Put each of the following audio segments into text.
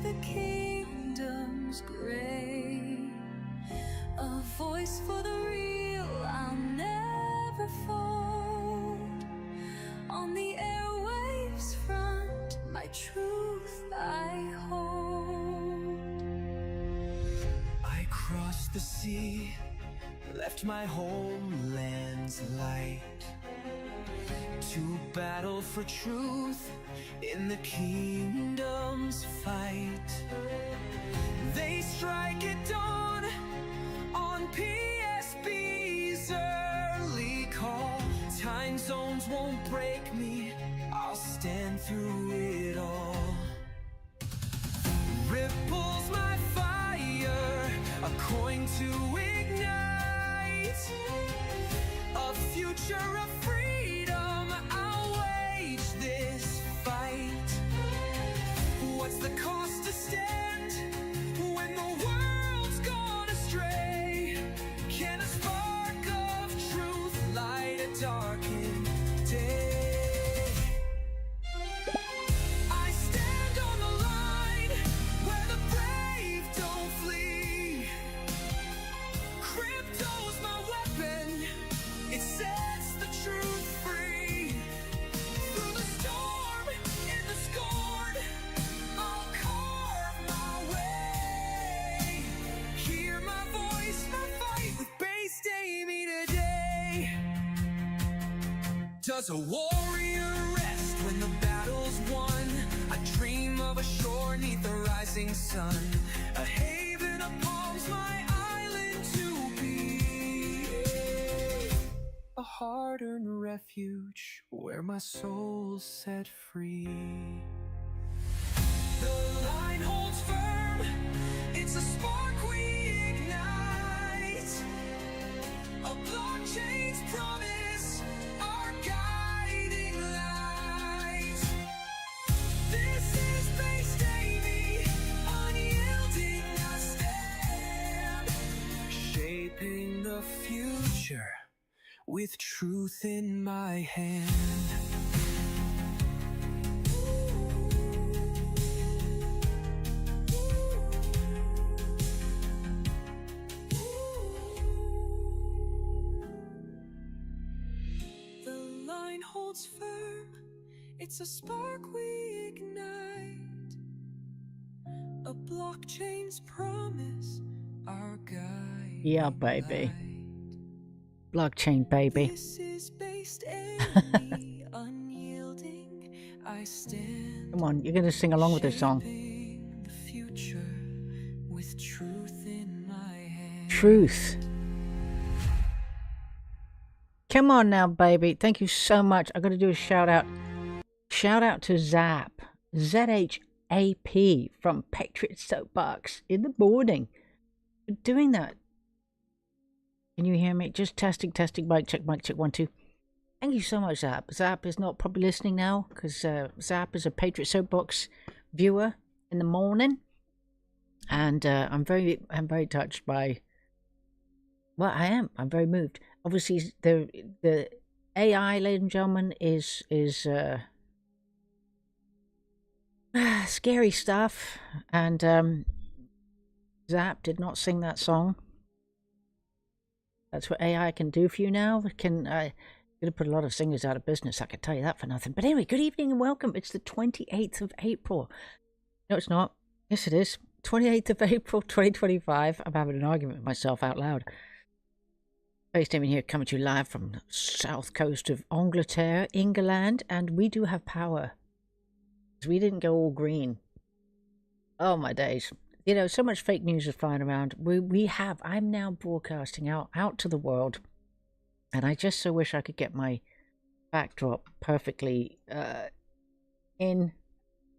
the kingdom's gray. A voice for the real, I'll never fold. On the airwaves front, my truth I hold. I crossed the sea, left my homeland's light, to battle for truth in the kingdom's fight. They strike at dawn on PSB's early call. Time zones won't break me, I'll stand through it all. Ripples my fire, a coin to ignite, a future of freedom, I'll wage this fight. What's the cost to stand when the world's gone astray? Can a spark of truth light a darkened day? I stand on the line where the brave don't flee. Crypto's my weapon, it sets the truth free. Through the storm, in the scorn, I'll carve my way. Hear my voice, my fight with based Amy today. Does a warrior rest when the battle's won? I dream of a shore neath the rising sun, a haven of palms, my island to be, a hard-earned refuge where my soul's set free. The line holds firm, it's a spark we ignite, a blockchain's promise, our guiding light. This is based Amy, unyielding I stand, shaping the future with truth in my hand. The line holds firm, it's a spark we ignite, a blockchain's promise, our guide. Yeah, baby. Blockchain, baby. This is based Amy, unyielding I stand. Come on, you're going to sing along with this song. Shaping the future with truth in my hand. Truth. Come on now, baby. Thank you so much. I got to do a shout out. Shout out to Zap. ZHAP from Patriot Soapbox in the morning. For doing that. Can you hear me? Just testing, mic check, 1, 2. Thank you so much, Zap. Zap is not probably listening now because Zap is a Patriot Soapbox viewer in the morning, and I'm very touched by. Well, I am. I'm very moved. Obviously, the AI, ladies and gentlemen, is scary stuff, and Zap did not sing that song. That's what AI can do for you now. It can going to put a lot of singers out of business. I can tell you that for nothing. But anyway, good evening and welcome. It's the 28th of April. No, it's not. Yes, it is. 28th of April, 2025. I'm having an argument with myself out loud. Based Amy here, coming to you live from the south coast of Angleterre, England, and we do have power. We didn't go all green. Oh my days. You know, so much fake news is flying around. I'm now broadcasting out to the world, and I just so wish I could get my backdrop perfectly in.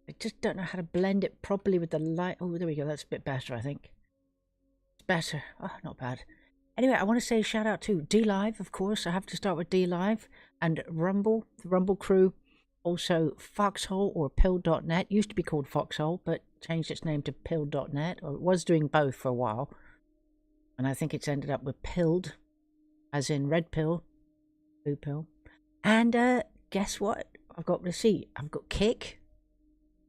I just don't know how to blend it properly with the light. Oh, there we go. That's a bit better, I think. It's better. Oh, not bad. Anyway, I want to say shout out to DLive, of course. I have to start with DLive and Rumble, the Rumble crew. Also, Foxhole or Pill.net. Used to be called Foxhole, but changed its name to Pill.net. Or it was doing both for a while. And I think it's ended up with Pilled, as in red pill, blue pill. And guess what? I've got Kick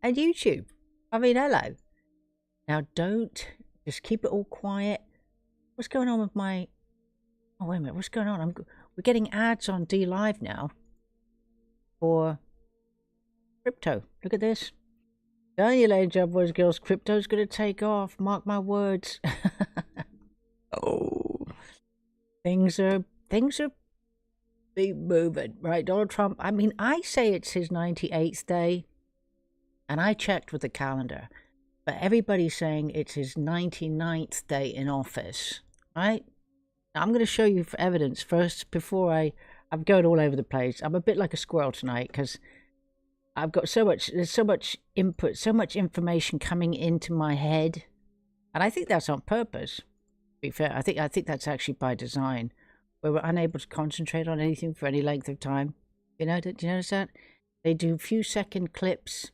and YouTube. I mean, hello. Now, don't just keep it all quiet. What's going on with my? Oh, wait a minute. What's going on? We're getting ads on D Live now for crypto. Look at this. Telling you, ladies and boys, girls, crypto's gonna take off. Mark my words. Oh, things are be moving, right? Donald Trump. I mean, I say it's his 98th day, and I checked with the calendar, but everybody's saying it's his 99th day in office, right? Now, I'm going to show you for evidence first before I'm going all over the place. I'm a bit like a squirrel tonight because I've got there's so much input, so much information coming into my head, and I think that's on purpose. To be fair, I think that's actually by design, where we're unable to concentrate on anything for any length of time. You know, did you notice that? They do few-second clips.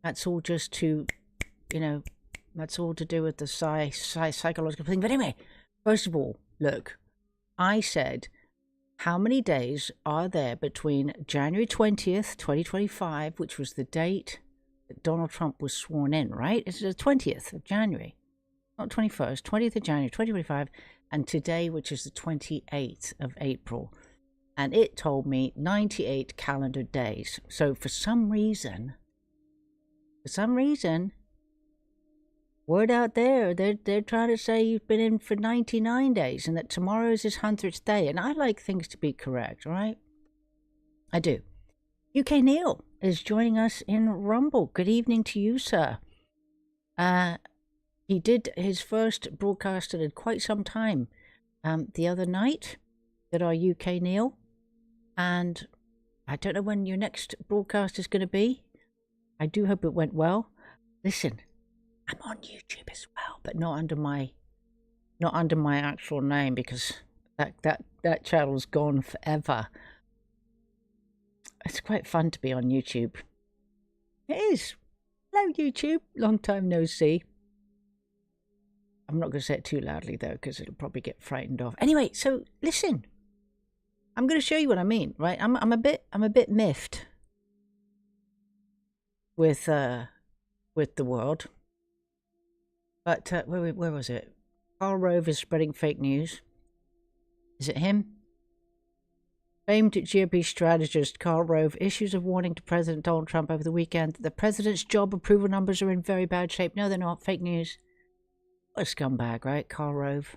That's all just to, you know, that's all to do with the psychological thing. But anyway, first of all, look, I said, how many days are there between January 20th, 2025, which was the date that Donald Trump was sworn in, right? It's the 20th of January, not 21st, 20th of January, 2025, and today, which is the 28th of April. And it told me 98 calendar days. So for some reason, word out there, they're trying to say you've been in for 99 days and that tomorrow is his 100th day. And I like things to be correct, all right? I do. UK Neil is joining us in Rumble. Good evening to you, sir. He did his first broadcast in quite some time the other night at our UK Neil. And I don't know when your next broadcast is going to be. I do hope it went well. Listen, I'm on YouTube as well, but not under my actual name because that channel's gone forever. It's quite fun to be on YouTube. It is. Hello, YouTube. Long time no see. I'm not going to say it too loudly though, because it'll probably get frightened off. Anyway, so listen. I'm going to show you what I mean, right? I'm a bit miffed with the world. But where was it? Karl Rove is spreading fake news. Is it him? Famed GOP strategist Karl Rove issues a warning to President Donald Trump over the weekend that the president's job approval numbers are in very bad shape. No, they're not. Fake news. What a scumbag, right? Karl Rove.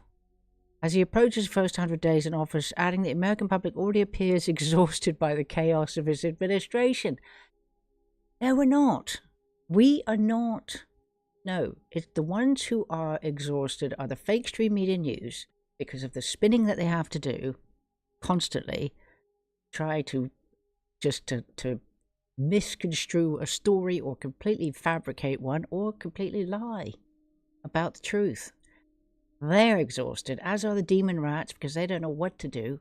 As he approaches the first 100 days in office, adding the American public already appears exhausted by the chaos of his administration. No, we're not. We are not. No, it's the ones who are exhausted are the fake stream media news because of the spinning that they have to do constantly. Try to just to misconstrue a story or completely fabricate one or completely lie about the truth. They're exhausted, as are the demon rats, because they don't know what to do.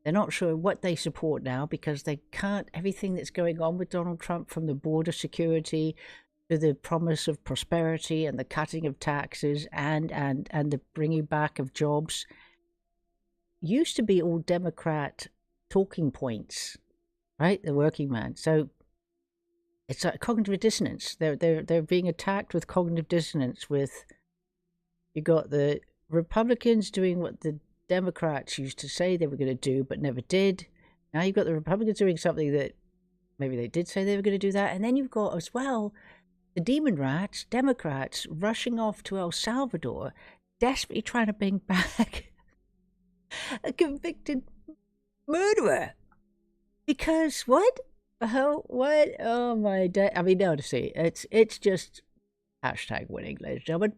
They're not sure what they support now because they can't, everything that's going on with Donald Trump, from the border security to the promise of prosperity and the cutting of taxes and the bringing back of jobs, used to be all Democrat talking points, right? The working man. So it's like cognitive dissonance. They're being attacked with cognitive dissonance. With you got the Republicans doing what the Democrats used to say they were going to do but never did. Now you've got the Republicans doing something that maybe they did say they were going to do that, and then you've got as well the demon rats, Democrats, rushing off to El Salvador, desperately trying to bring back a convicted murderer. Because what? The hell? What? Oh my day. I mean, no, to see. It's just hashtag winning, ladies and gentlemen.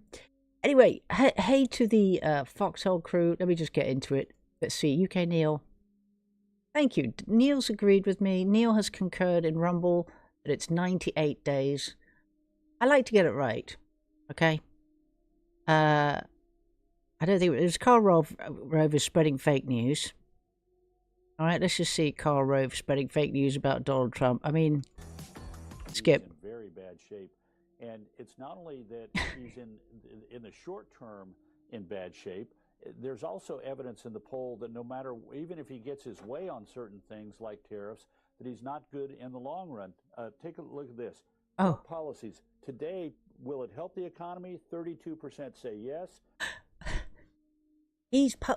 Anyway, hey to the Foxhole crew. Let me just get into it. Let's see. UK Neil. Thank you. Neil's agreed with me. Neil has concurred in Rumble that it's 98 days. I like to get it right. Okay? I don't think it was Karl Rove is spreading fake news. All right, let's just see Karl Rove spreading fake news about Donald Trump. I mean, skip. He's in very bad shape, and it's not only that he's in the short term in bad shape. There's also evidence in the poll that no matter, even if he gets his way on certain things like tariffs, that he's not good in the long run. Take a look at this. Oh. Policies. Today, will it help the economy? 32% say yes.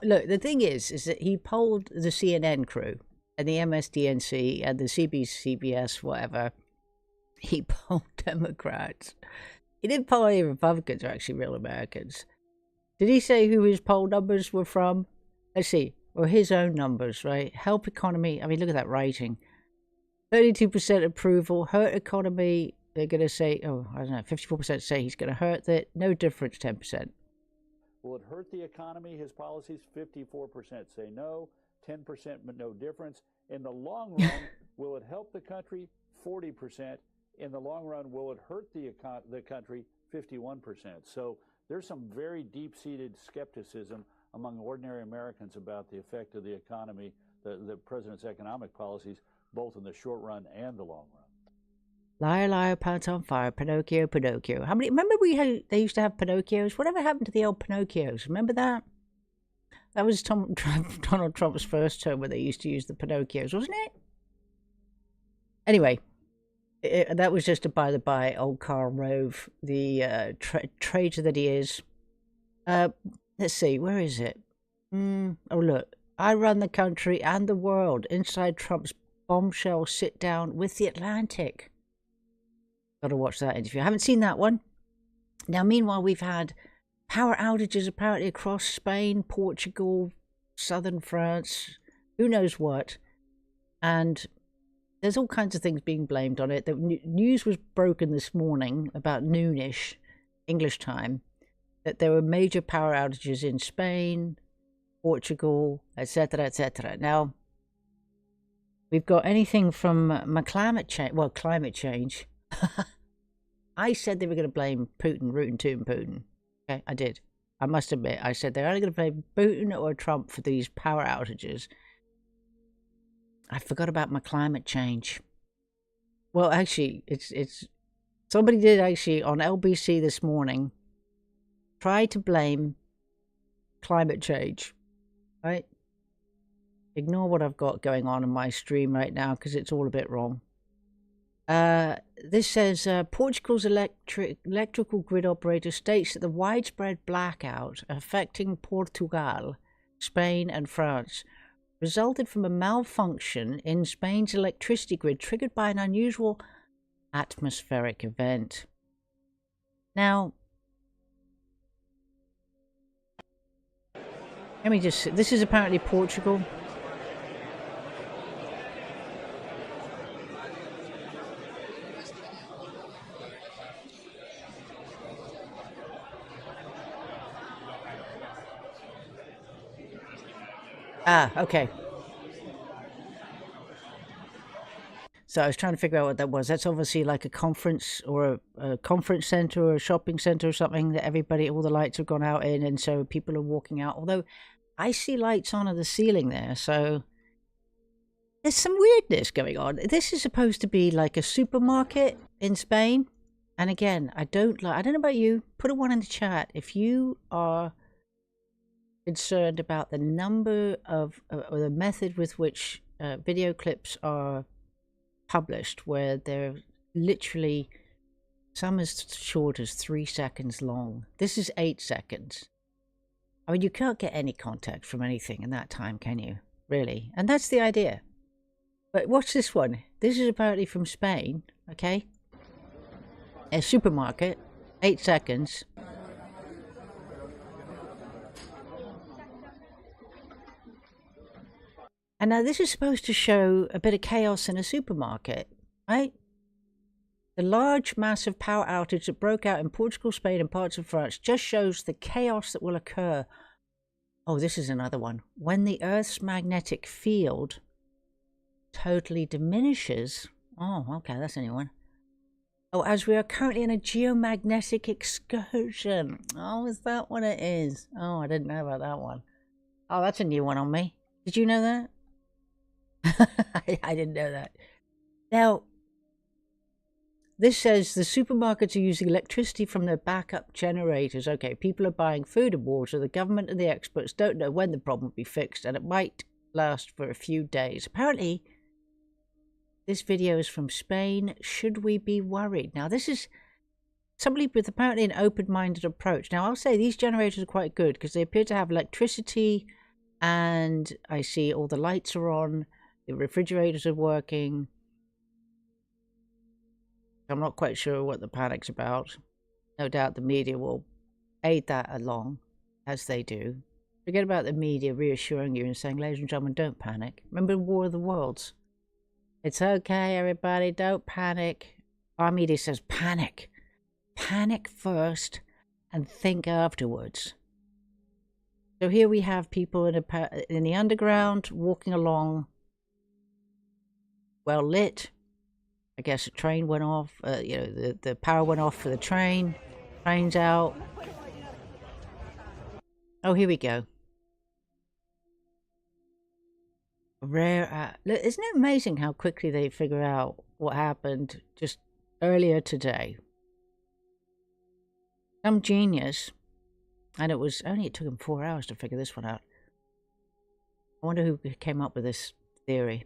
Look, the thing is that he polled the CNN crew and the MSDNC and the CBS, whatever. He polled Democrats. He didn't poll any Republicans, who are actually real Americans. Did he say who his poll numbers were from? Let's see. Well, his own numbers, right? Help economy. I mean, look at that rating. 32% approval. Hurt economy. They're going to say, oh, I don't know, 54% say he's going to hurt it. No difference, 10%. Will it hurt the economy, his policies? 54% say no, 10% no difference. In the long run, will it help the country? 40%. In the long run, will it hurt the country? 51%. So there's some very deep-seated skepticism among ordinary Americans about the effect of the economy, the president's economic policies, both in the short run and the long run. Liar, liar, pants on fire, Pinocchio, Pinocchio. How many? Remember they used to have Pinocchios? Whatever happened to the old Pinocchios? Remember that? That was Donald Trump's first term where they used to use the Pinocchios, wasn't it? Anyway, that was just a by-the-by, old Karl Rove, the traitor that he is. Let's see, where is it? Oh, look. I run the country and the world inside Trump's bombshell sit-down with the Atlantic. Got to watch that interview. I haven't seen that one. Now, meanwhile, we've had power outages apparently across Spain, Portugal, southern France, who knows what. And there's all kinds of things being blamed on it. The news was broken this morning about noonish English time that there were major power outages in Spain, Portugal, etc., etc. Now, we've got anything from climate change. I said they were going to blame Putin, rootin' tootin' Putin. Okay, I did. I must admit, I said they're either going to blame Putin or Trump for these power outages. I forgot about my climate change. Well, actually, it's somebody did actually on LBC this morning try to blame climate change, right? Ignore what I've got going on in my stream right now because it's all a bit wrong. This says Portugal's electrical grid operator states that the widespread blackout affecting Portugal, Spain and France resulted from a malfunction in Spain's electricity grid triggered by an unusual atmospheric event. Now, let me just, this is apparently Portugal. Ah, okay. So I was trying to figure out what that was. That's obviously like a conference or a conference center or a shopping center or something that everybody, all the lights have gone out in, and so people are walking out. Although I see lights on at the ceiling there, so there's some weirdness going on. This is supposed to be like a supermarket in Spain. And again, I don't know about you, put a 1 in the chat if you are concerned about the number of or the method with which video clips are published, where they're literally some as short as 3 seconds long. This is 8 seconds. I mean, you can't get any context from anything in that time, can you? Really? And that's the idea. But watch this one. This is apparently from Spain, okay? A supermarket, 8 seconds. And now this is supposed to show a bit of chaos in a supermarket, right? The large, massive power outage that broke out in Portugal, Spain, and parts of France just shows the chaos that will occur. Oh, this is another one. When the Earth's magnetic field totally diminishes. Oh, okay, that's a new one. Oh, as we are currently in a geomagnetic excursion. Oh, is that what it is? Oh, I didn't know about that one. Oh, that's a new one on me. Did you know that? I didn't know that. Now, this says the supermarkets are using electricity from their backup generators. Okay, people are buying food and water. The government and the experts don't know when the problem will be fixed, and it might last for a few days. Apparently, this video is from Spain. Should we be worried? Now, this is somebody with apparently an open-minded approach. Now, I'll say these generators are quite good because they appear to have electricity, and I see all the lights are on, the refrigerators are working. I'm not quite sure what the panic's about. No doubt the media will aid that along, as they do. Forget about the media reassuring you and saying, ladies and gentlemen, don't panic. Remember War of the Worlds? It's okay, everybody, don't panic. Our media says panic. Panic first and think afterwards. So here we have people in the underground walking along, well lit. I guess a train went off, the power went off for the train. Train's out. Oh, here we go. Isn't it amazing how quickly they figure out what happened just earlier today? Some genius, and it took him 4 hours to figure this one out. I wonder who came up with this theory.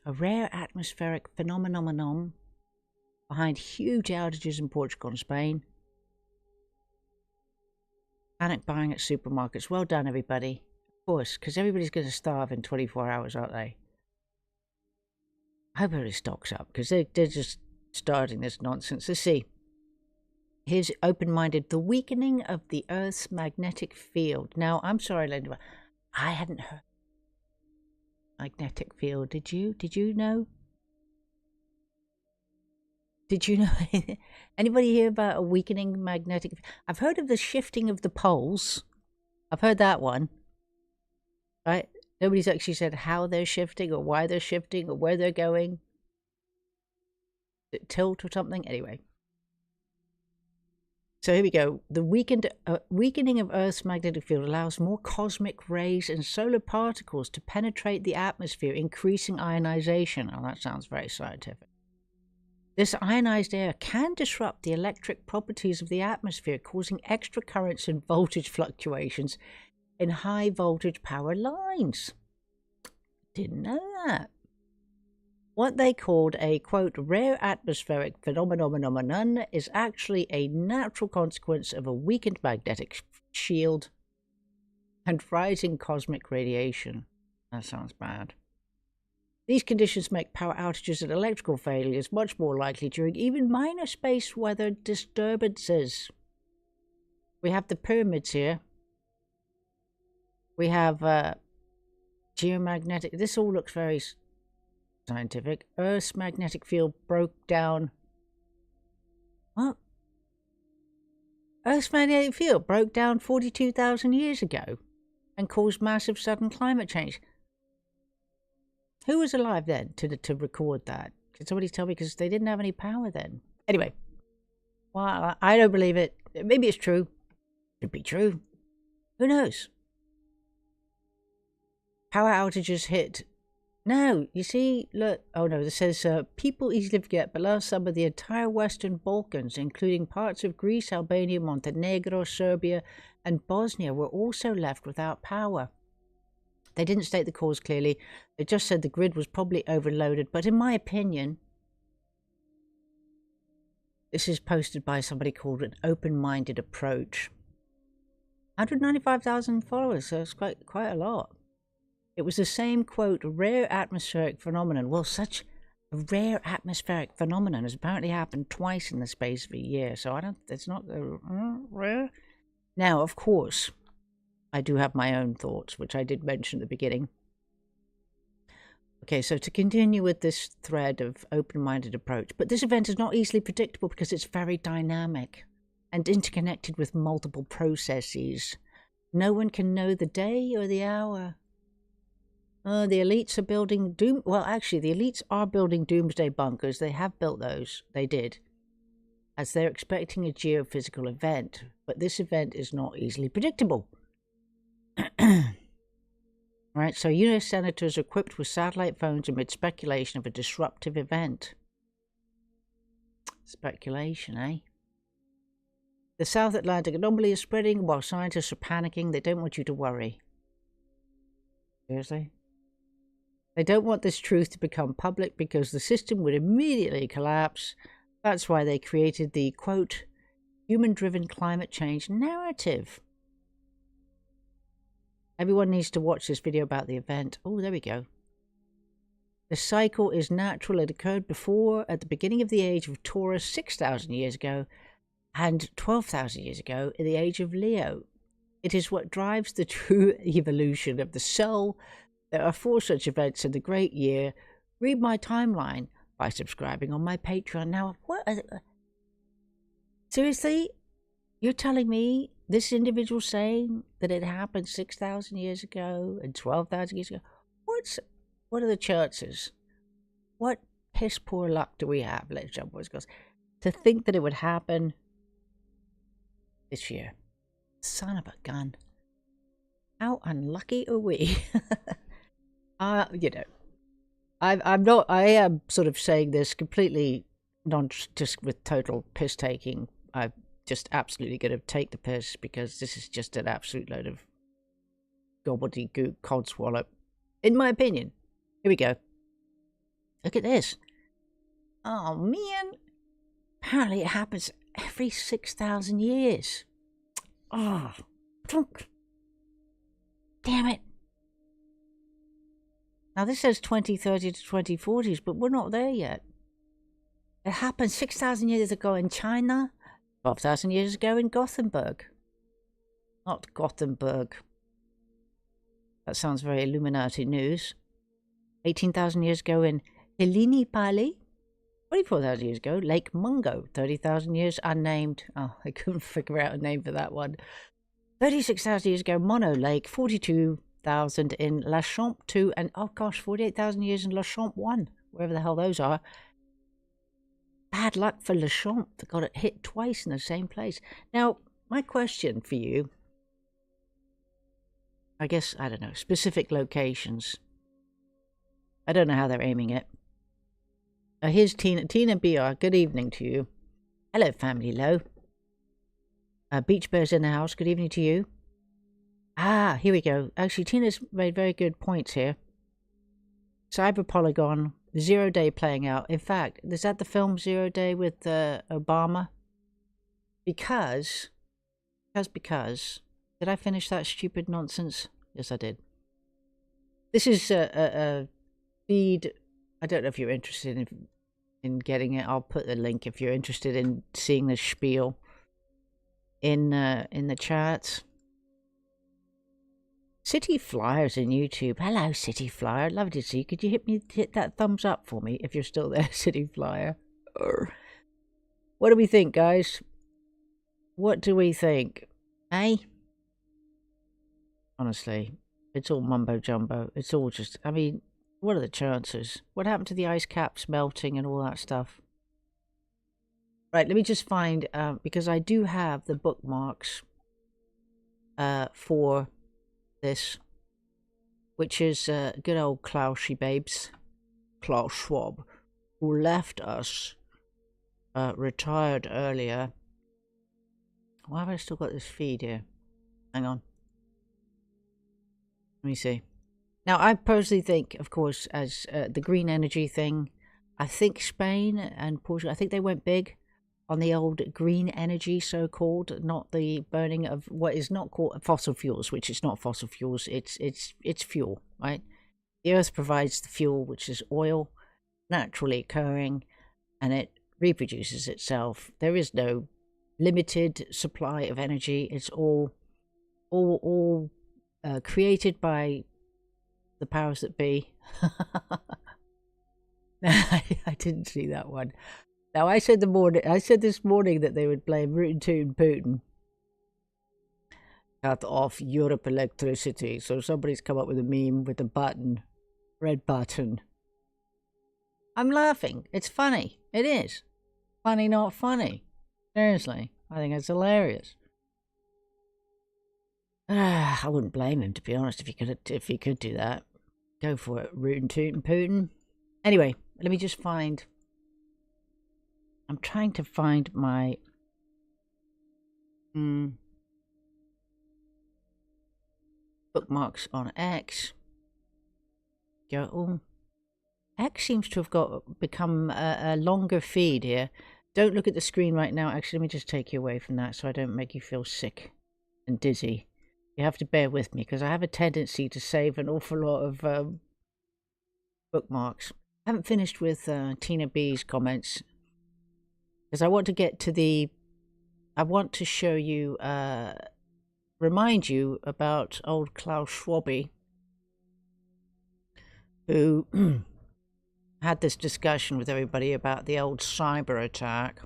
A rare atmospheric phenomenon behind huge outages in Portugal and Spain. Panic buying at supermarkets. Well done, everybody. Of course, because everybody's going to starve in 24 hours, aren't they? I hope everybody stocks up, because they're just starting this nonsense. Let's see. Here's open-minded. The weakening of the Earth's magnetic field. Now, I'm sorry, Linda, I hadn't heard magnetic field. Did you? Did you know? Did you know? Anybody hear about a weakening magnetic? I've heard of the shifting of the poles. I've heard that one. Right? Nobody's actually said how they're shifting or why they're shifting or where they're going. Tilt or something? Anyway. So here we go. The weakening of Earth's magnetic field allows more cosmic rays and solar particles to penetrate the atmosphere, increasing ionization. Oh, that sounds very scientific. This ionized air can disrupt the electric properties of the atmosphere, causing extra currents and voltage fluctuations in high voltage power lines. Didn't know that. What they called a, quote, rare atmospheric phenomenon is actually a natural consequence of a weakened magnetic shield and rising cosmic radiation. That sounds bad. These conditions make power outages and electrical failures much more likely during even minor space weather disturbances. We have the pyramids here. We have geomagnetic. This all looks very scientific. Earth's magnetic field broke down. What? Earth's magnetic field broke down 42,000 years ago and caused massive sudden climate change. Who was alive then to record that? Can somebody tell me? Because they didn't have any power then. Anyway, well, I don't believe it. Maybe it's true. Could be true. Who knows? Power outages hit. No, you see, look. Oh no, this says people easily forget, but last summer the entire Western Balkans, including parts of Greece, Albania, Montenegro, Serbia, and Bosnia, were also left without power. They didn't state the cause clearly. They just said the grid was probably overloaded. But in my opinion, this is posted by somebody called An Open-Minded Approach. 195,000 followers, so it's quite a lot. It was the same, quote, rare atmospheric phenomenon. Well, such a rare atmospheric phenomenon has apparently happened twice in the space of a year. So it's not rare. Now, of course, I do have my own thoughts, which I did mention at the beginning. Okay, so to continue with this thread of open-minded approach, but this event is not easily predictable because it's very dynamic and interconnected with multiple processes. No one can know the day or the hour. The elites are building well, actually, the elites are building doomsday bunkers. They have built those. They did. As they're expecting a geophysical event. But this event is not easily predictable. Right, so US senators are equipped with satellite phones amid speculation of a disruptive event. Speculation, eh? The South Atlantic anomaly is spreading while scientists are panicking. They don't want you to worry. Seriously? They don't want this truth to become public because the system would immediately collapse. That's why they created the, quote, human-driven climate change narrative. Everyone needs to watch this video about the event. Oh, there we go. The cycle is natural. It occurred before, at the beginning of the age of Taurus 6,000 years ago, and 12,000 years ago in the age of Leo. It is what drives the true evolution of the soul. There are 4 such events in the great year. Read my timeline by subscribing on my Patreon. Now, what? Seriously? You're telling me this individual saying that it happened 6,000 years ago and 12,000 years ago? What are the chances? What piss poor luck do we have, ladies and gentlemen, boys and girls, to think that it would happen this year? Son of a gun. How unlucky are we? You know, I am sort of saying this completely just with total piss taking. I'm just absolutely going to take the piss because this is just an absolute load of gobbledygook codswallop, in my opinion. Here we go. Look at this. Oh, man. Apparently it happens every 6,000 years. Oh, damn it. Now this says 2030 to 2040s, but we're not there yet. It happened 6,000 years ago in China, 12,000 years ago in Gothenburg. Not Gothenburg. That sounds very Illuminati news. 18,000 years ago in Helini-Pali. 24,000 years ago, Lake Mungo. 30,000 years unnamed. Oh, I couldn't figure out a name for that one. 36,000 years ago, Mono Lake. 42,000 in La Champ 2. And, oh gosh, 48,000 years in La Champ 1. Wherever the hell those are. Bad luck for Le Champ. They got it hit twice in the same place. Now, my question for you, I guess, I don't know, specific locations. I don't know how they're aiming it. Here's Tina BR. Good evening to you. Hello, Family Low. Beach Bear's in the house. Good evening to you. Ah, here we go. Actually, Tina's made very good points here. Cyber Polygon, 0 Day playing out. In fact, is that the film 0 Day with Obama? Because, did I finish that stupid nonsense? Yes, I did. This is a feed. I don't know if you're interested in getting it. I'll put the link if you're interested in seeing the spiel in the chat. City Flyers in YouTube. Hello, City Flyer. Love to see you. Could you hit that thumbs up for me if you're still there, City Flyer? What do we think, guys? What do we think? Eh? Honestly, it's all mumbo jumbo. It's all just, I mean, what are the chances? What happened to the ice caps melting and all that stuff? Right, let me just find, because I do have the bookmarks for this, which is good old Klausy Babes, Klaus Schwab, who left us, retired earlier. Why have I still got this feed here? Hang on. Let me see. Now, I personally think, of course, as the green energy thing, I think Spain and Portugal, I think they went big on the old green energy, so-called, not the burning of what is not called fossil fuels, which is not fossil fuels, it's fuel, right? The earth provides the fuel, which is oil, naturally occurring, and it reproduces itself. There is no limited supply of energy. It's all created by the powers that be. I didn't see that one. Now, I said this morning that they would blame Rootin' Tootin' Putin. Cut off Europe electricity. So somebody's come up with a meme with a button. Red button. I'm laughing. It's funny. It is. Funny, not funny. Seriously. I think it's hilarious. I wouldn't blame him, to be honest, if he could do that. Go for it, Rootin' Tootin' Putin. Anyway, let me just find... I'm trying to find my... bookmarks on X. Go. Oh, X seems to have become a longer feed here. don't look at the screen right now. Actually, let me just take you away from that so I don't make you feel sick and dizzy. You have to bear with me because I have a tendency to save an awful lot of bookmarks. I haven't finished with Tina B's comments because I want to get to I want to show you, remind you about old Klaus Schwab, who had this discussion with everybody about the old cyber attack.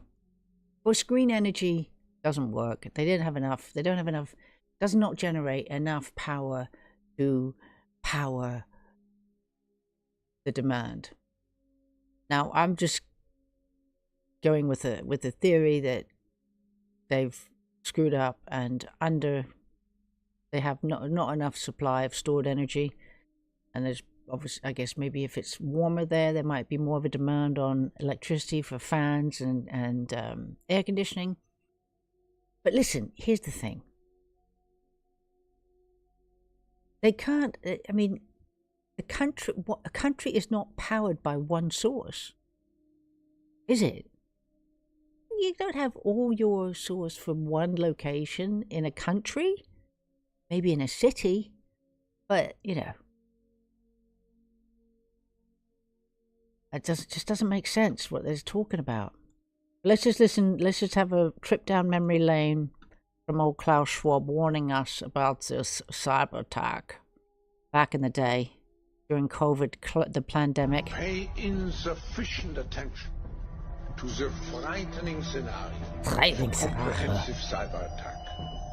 Well, green energy doesn't work. They don't have enough, does not generate enough power to power the demand. Now, I'm just going with the theory that they've screwed up and they have not enough supply of stored energy, and there's obviously, I guess maybe if it's warmer there might be more of a demand on electricity for fans and air conditioning. But listen, here's the thing. They can't, I mean, a country is not powered by one source, is it? You don't have all your source from one location in a country, maybe in a city, but, you know, it just doesn't make sense what they're talking about. Let's just listen, let's just have a trip down memory lane from old Klaus Schwab warning us about this cyber attack back in the day during COVID, the pandemic. Pay insufficient attention to the frightening scenario Frightening of a scenario. comprehensive cyber attack,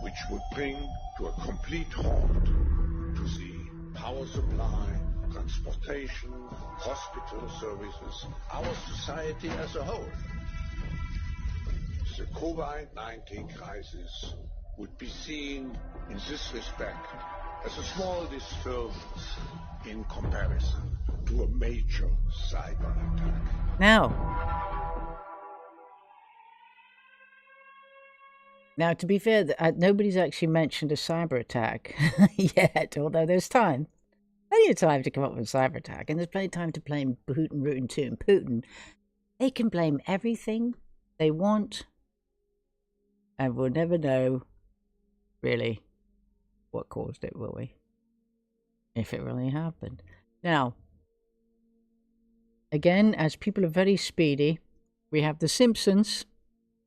which would bring to a complete halt to the power supply, transportation, hospital services, our society as a whole. The COVID-19 crisis would be seen in this respect as a small disturbance in comparison to a major cyber attack. Now, to be fair, nobody's actually mentioned a cyber attack yet, although there's time. Plenty of time to come up with a cyber attack, and there's plenty of time to blame Putin, Rutin, Tootin, Putin. They can blame everything they want, and we'll never know, really, what caused it, will we? If it really happened. Now, again, as people are very speedy, we have The Simpsons.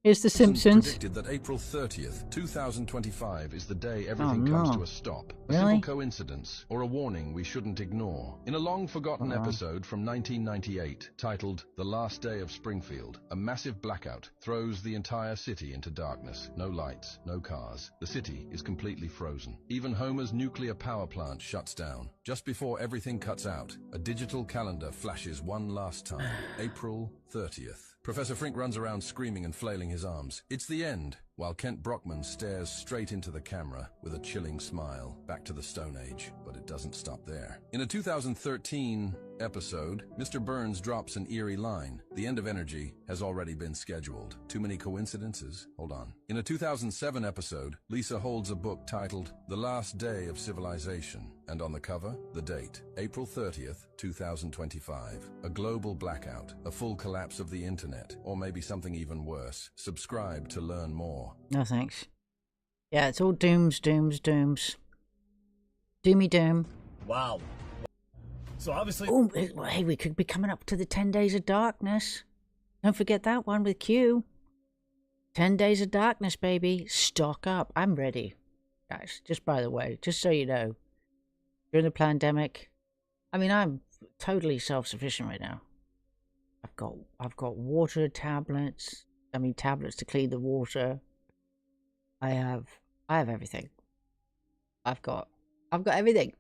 Here's The Simpsons. Predicted that April 30th, 2025 is the day everything comes to a stop. A Really? simple coincidence, or a warning we shouldn't ignore. In a long-forgotten episode from 1998, titled The Last Day of Springfield, a massive blackout throws the entire city into darkness. No lights, no cars. The city is completely frozen. Even Homer's nuclear power plant shuts down. Just before everything cuts out, a digital calendar flashes one last time. April 30th. Professor Frink runs around screaming and flailing his arms. It's the end, while Kent Brockman stares straight into the camera with a chilling smile. Back to the Stone Age, but it doesn't stop there. In a 2013 episode, Mr. Burns drops an eerie line. The end of energy has already been scheduled. Too many coincidences? Hold on. In a 2007 episode, Lisa holds a book titled The Last Day of Civilization, and on the cover, the date, April 30th, 2025. A global blackout, a full collapse of the internet, or maybe something even worse. Subscribe to learn more. No thanks. Yeah, it's all dooms. Doomy doom. Wow. So obviously, Oh, hey, we could be coming up to the 10 Days of Darkness. Don't forget that one with Q. 10 Days of Darkness, baby. Stock up. I'm ready. Guys, just by the way, just so you know, during the pandemic, I mean, I'm totally self-sufficient right now. I've got water tablets. I mean, tablets to clean the water. I have everything. I've got everything.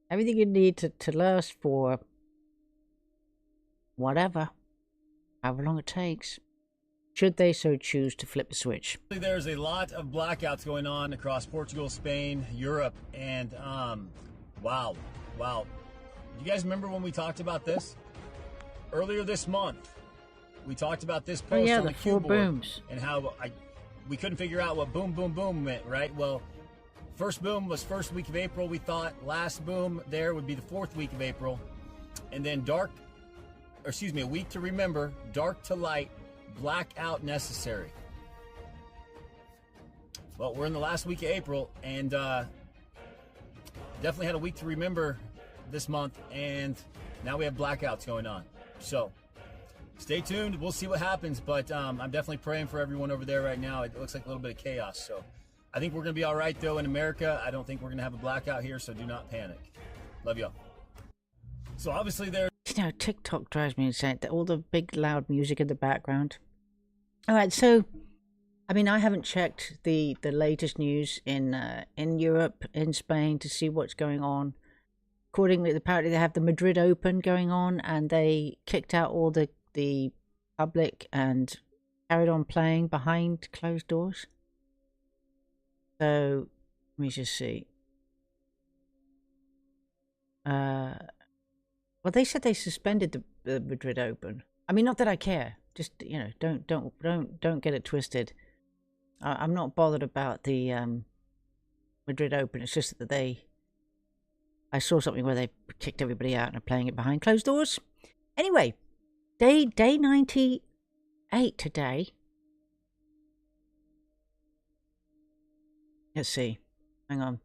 Everything you need to last for whatever, however long it takes, should they so choose to flip the switch. there's a lot of blackouts going on across Portugal, Spain, Europe, and wow. You guys remember when we talked about this? Earlier this month, we talked about this post Oh yeah, on the the four Q board booms. and how we couldn't figure out what boom, boom, boom meant, right? Well, first boom was first week of April, we thought. Last boom there would be the fourth week of April. And then a week to remember, dark to light, blackout necessary? Well, we're in the last week of April, and definitely had a week to remember this month, and now we have blackouts going on. So stay tuned. We'll see what happens, but I'm definitely praying for everyone over there right now. It looks like a little bit of chaos. So I think we're going to be all right, though, in America. I don't think we're going to have a blackout here, so do not panic. Love y'all. So obviously there. You know, TikTok drives me insane. All the big loud music in the background. All right, so I mean, I haven't checked the latest news in Europe, in Spain, to see what's going on. Accordingly, apparently they have the Madrid Open going on, and they kicked out all the public and carried on playing behind closed doors. So let me just see. Well, they said they suspended the Madrid Open. I mean, not that I care. Just, you know, don't get it twisted. I'm not bothered about the Madrid Open. It's just that I saw something where they kicked everybody out and are playing it behind closed doors. Anyway, day 98 today. Let's see. Hang on.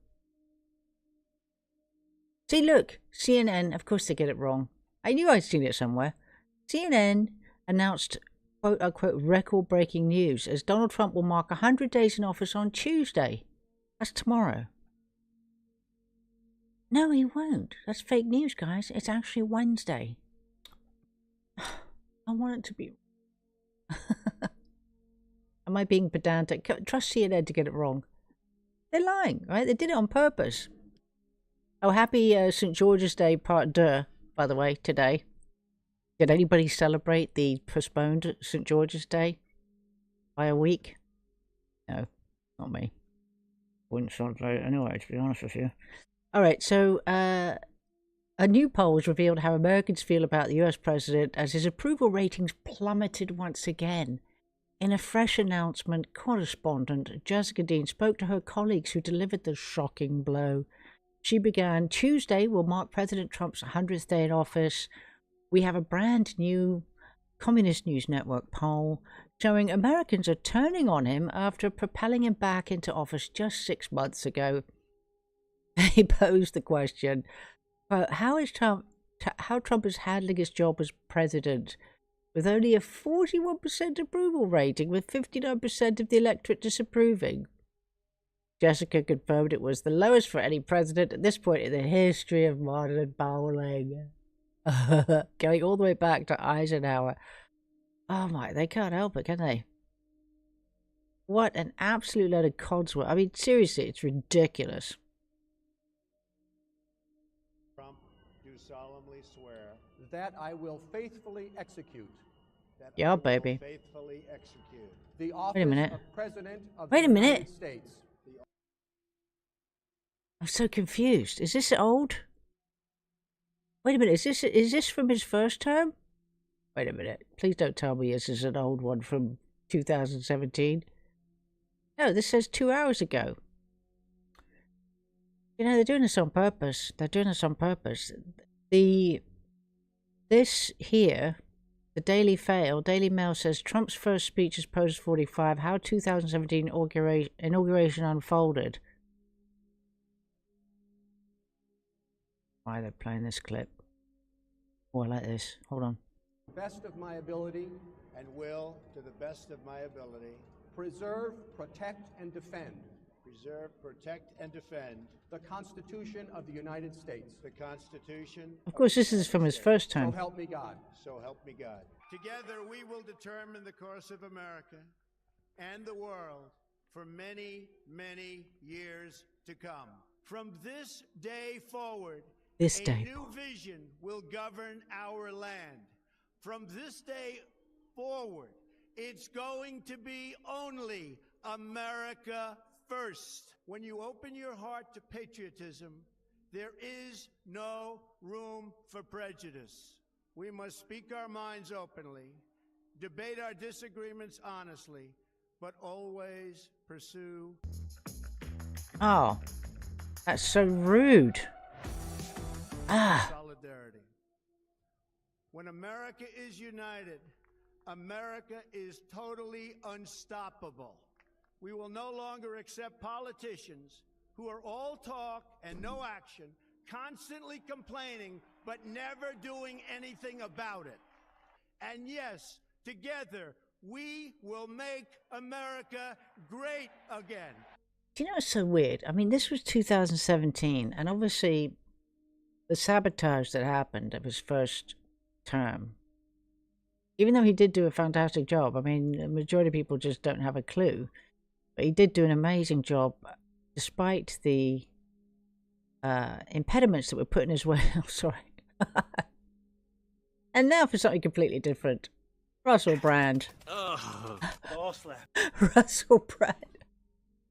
See, look, CNN, of course they get it wrong. I knew I'd seen it somewhere. CNN announced, quote-unquote, record-breaking news as Donald Trump will mark 100 days in office on Tuesday. That's tomorrow. No, he won't. That's fake news, guys. It's actually Wednesday. I want it to be... Am I being pedantic? Trust CNN to get it wrong. They're lying, right? They did it on purpose. Oh, happy St. George's Day Part 2, by the way, today. Did anybody celebrate the postponed St. George's Day by a week? No, not me. Wouldn't celebrate it anyway, to be honest with you. All right, so a new poll has revealed how Americans feel about the US president as his approval ratings plummeted once again. In a fresh announcement, correspondent Jessica Dean spoke to her colleagues who delivered the shocking blow. She began, Tuesday will mark President Trump's 100th day in office. We have a brand new Communist News Network poll showing Americans are turning on him after propelling him back into office just 6 months ago. They posed the question, how Trump is handling his job as president with only a 41% approval rating, with 59% of the electorate disapproving. Jessica confirmed it was the lowest for any president at this point in the history of modern polling. Going all the way back to Eisenhower. Oh my, they can't help it, can they? What an absolute load of codswallop. I mean, seriously, it's ridiculous. Trump, do solemnly swear that I will faithfully execute. Yeah, baby. Faithfully execute the office Wait a minute. of President of Wait the a minute. United States. I'm so confused. Is this old? Wait a minute. Is this from his first term? Wait a minute. Please don't tell me this is an old one from 2017. No, this says 2 hours ago. You know, they're doing this on purpose. They're doing this on purpose. This here, the Daily Mail says Trump's first speech is Post 45, how 2017 inauguration unfolded. Why are they playing this clip? Oh, I like this. Hold on. Best of my ability and will, to the best of my ability, preserve, protect, and defend. Preserve, protect, and defend the Constitution of the United States. The Constitution. Of course, this is from his first So term. help me God. So help me God. Together we will determine the course of America and the world for many, many years to come. From this day forward, a new vision will govern our land. From this day forward, it's going to be only America first. When you open your heart to patriotism, there is no room for prejudice. We must speak our minds openly, debate our disagreements honestly, but always pursue. Oh, that's so rude. Solidarity. When America is united, America is totally unstoppable. We will no longer accept politicians who are all talk and no action, constantly complaining, but never doing anything about it. And yes, together, we will make America great again. Do you know what's so weird? I mean, this was 2017, and obviously the sabotage that happened of his first term, even though he did do a fantastic job, I mean, the majority of people just don't have a clue, but he did do an amazing job despite the impediments that were put in his way. Oh, sorry. And now for something completely different. Russell Brand. Oh, ball slap. Russell Brand.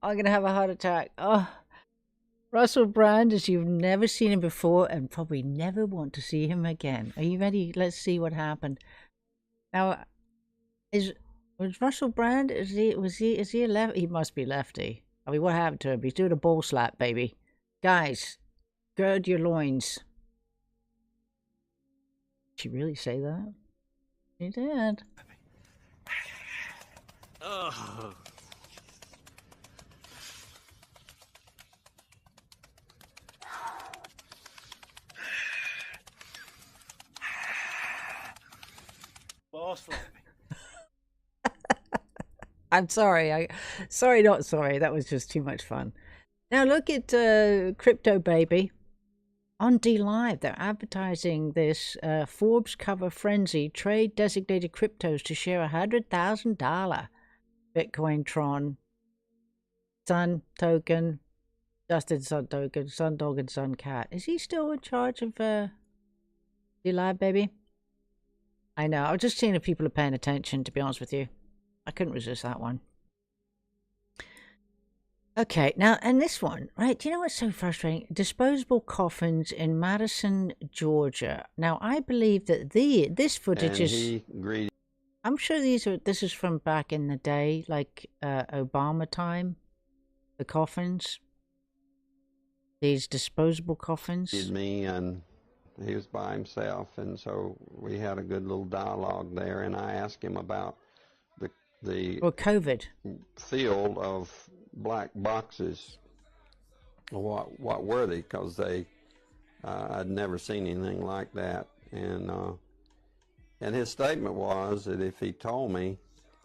I'm going to have a heart attack. Oh, Russell Brand, as you've never seen him before and probably never want to see him again. Are you ready? Let's see what happened. Now, was Russell Brand? Is he a lefty? He must be lefty. I mean, what happened to him? He's doing a ball slap, baby. Guys, gird your loins. Did she really say that? She did. Oh. Ball slapping. I'm sorry. Sorry, not sorry. That was just too much fun. Now look at Crypto Baby on D Live. They're advertising this Forbes cover frenzy. Trade designated cryptos to share $100,000 Bitcoin, Tron, Sun Token, Justin Sun Token, Sun Dog, and Sun Cat. Is he still in charge of D Live, baby? I know. I was just seeing if people are paying attention, to be honest with you. I couldn't resist that one. Okay, now, and this one, right? Do you know what's so frustrating? Disposable coffins in Madison, Georgia. Now, I believe that this footage is... I'm sure this is from back in the day, like Obama time. The coffins. These disposable coffins. Me, and he was by himself, and so we had a good little dialogue there, and I asked him about the COVID field of black boxes. What were they? Because I'd never seen anything like that, and his statement was that if he told me,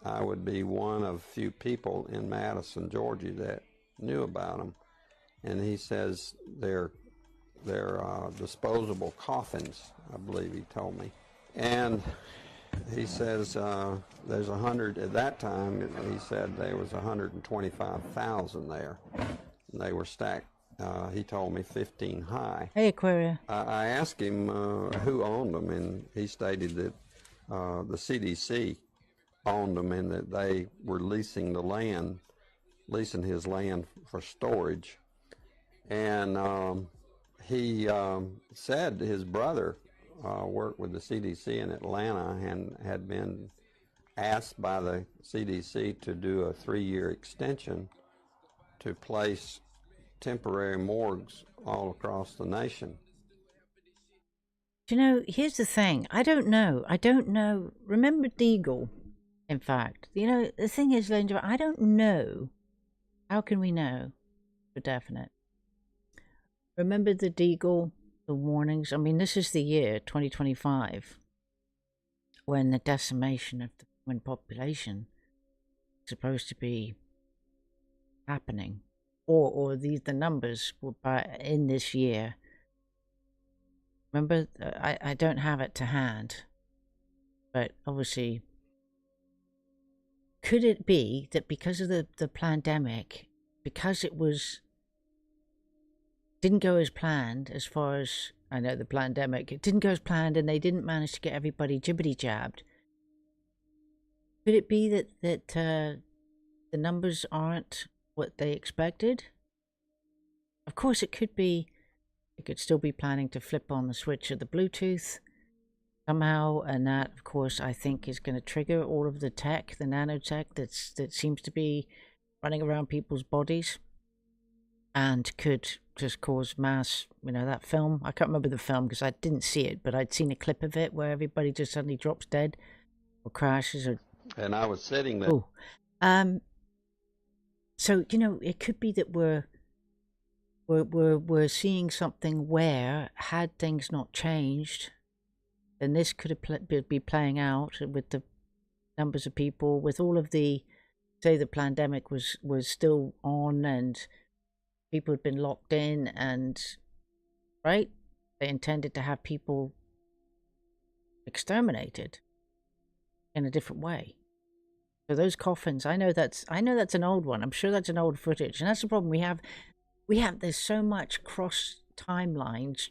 I would be one of few people in Madison, Georgia that knew about them. And he says they're disposable coffins, I believe he told me. And he says there's 100, at that time, he said there was 125,000 there. And they were stacked, he told me, 15 high. Hey, Aquaria. I asked him who owned them, and he stated that the CDC owned them and that they were leasing his land for storage. And he said his brother worked with the CDC in Atlanta and had been asked by the CDC to do a 3-year extension to place temporary morgues all across the nation. You know, here's the thing. I don't know. Remember Deagle, in fact. You know, the thing is, ladies and gentlemen, I don't know. How can we know for definite? Remember the Deagle, the warnings? I mean, this is the year 2025 when the decimation of the human population is supposed to be happening, or the numbers were in this year. Remember, I don't have it to hand, but obviously, could it be that because of the pandemic, because it didn't go as planned, as far as I know, the pandemic, it didn't go as planned, and they didn't manage to get everybody jibbity-jabbed. Could it be that the numbers aren't what they expected? Of course, it could be. It could still be planning to flip on the switch of the Bluetooth somehow, and that, of course, I think is going to trigger all of the tech, the nanotech that seems to be running around people's bodies, and could just cause mass, that film. I can't remember the film because I didn't see it, but I'd seen a clip of it where everybody just suddenly drops dead or crashes or And I was sitting there. oh, so it could be that we're seeing something where, had things not changed, then this could have be playing out with the numbers of people, with all of the, say, the pandemic was still on and people had been locked in, and right, they intended to have people exterminated in a different way. So those coffins, I know that's an old one. I'm sure that's an old footage, and that's the problem we have. There's so much cross timelines,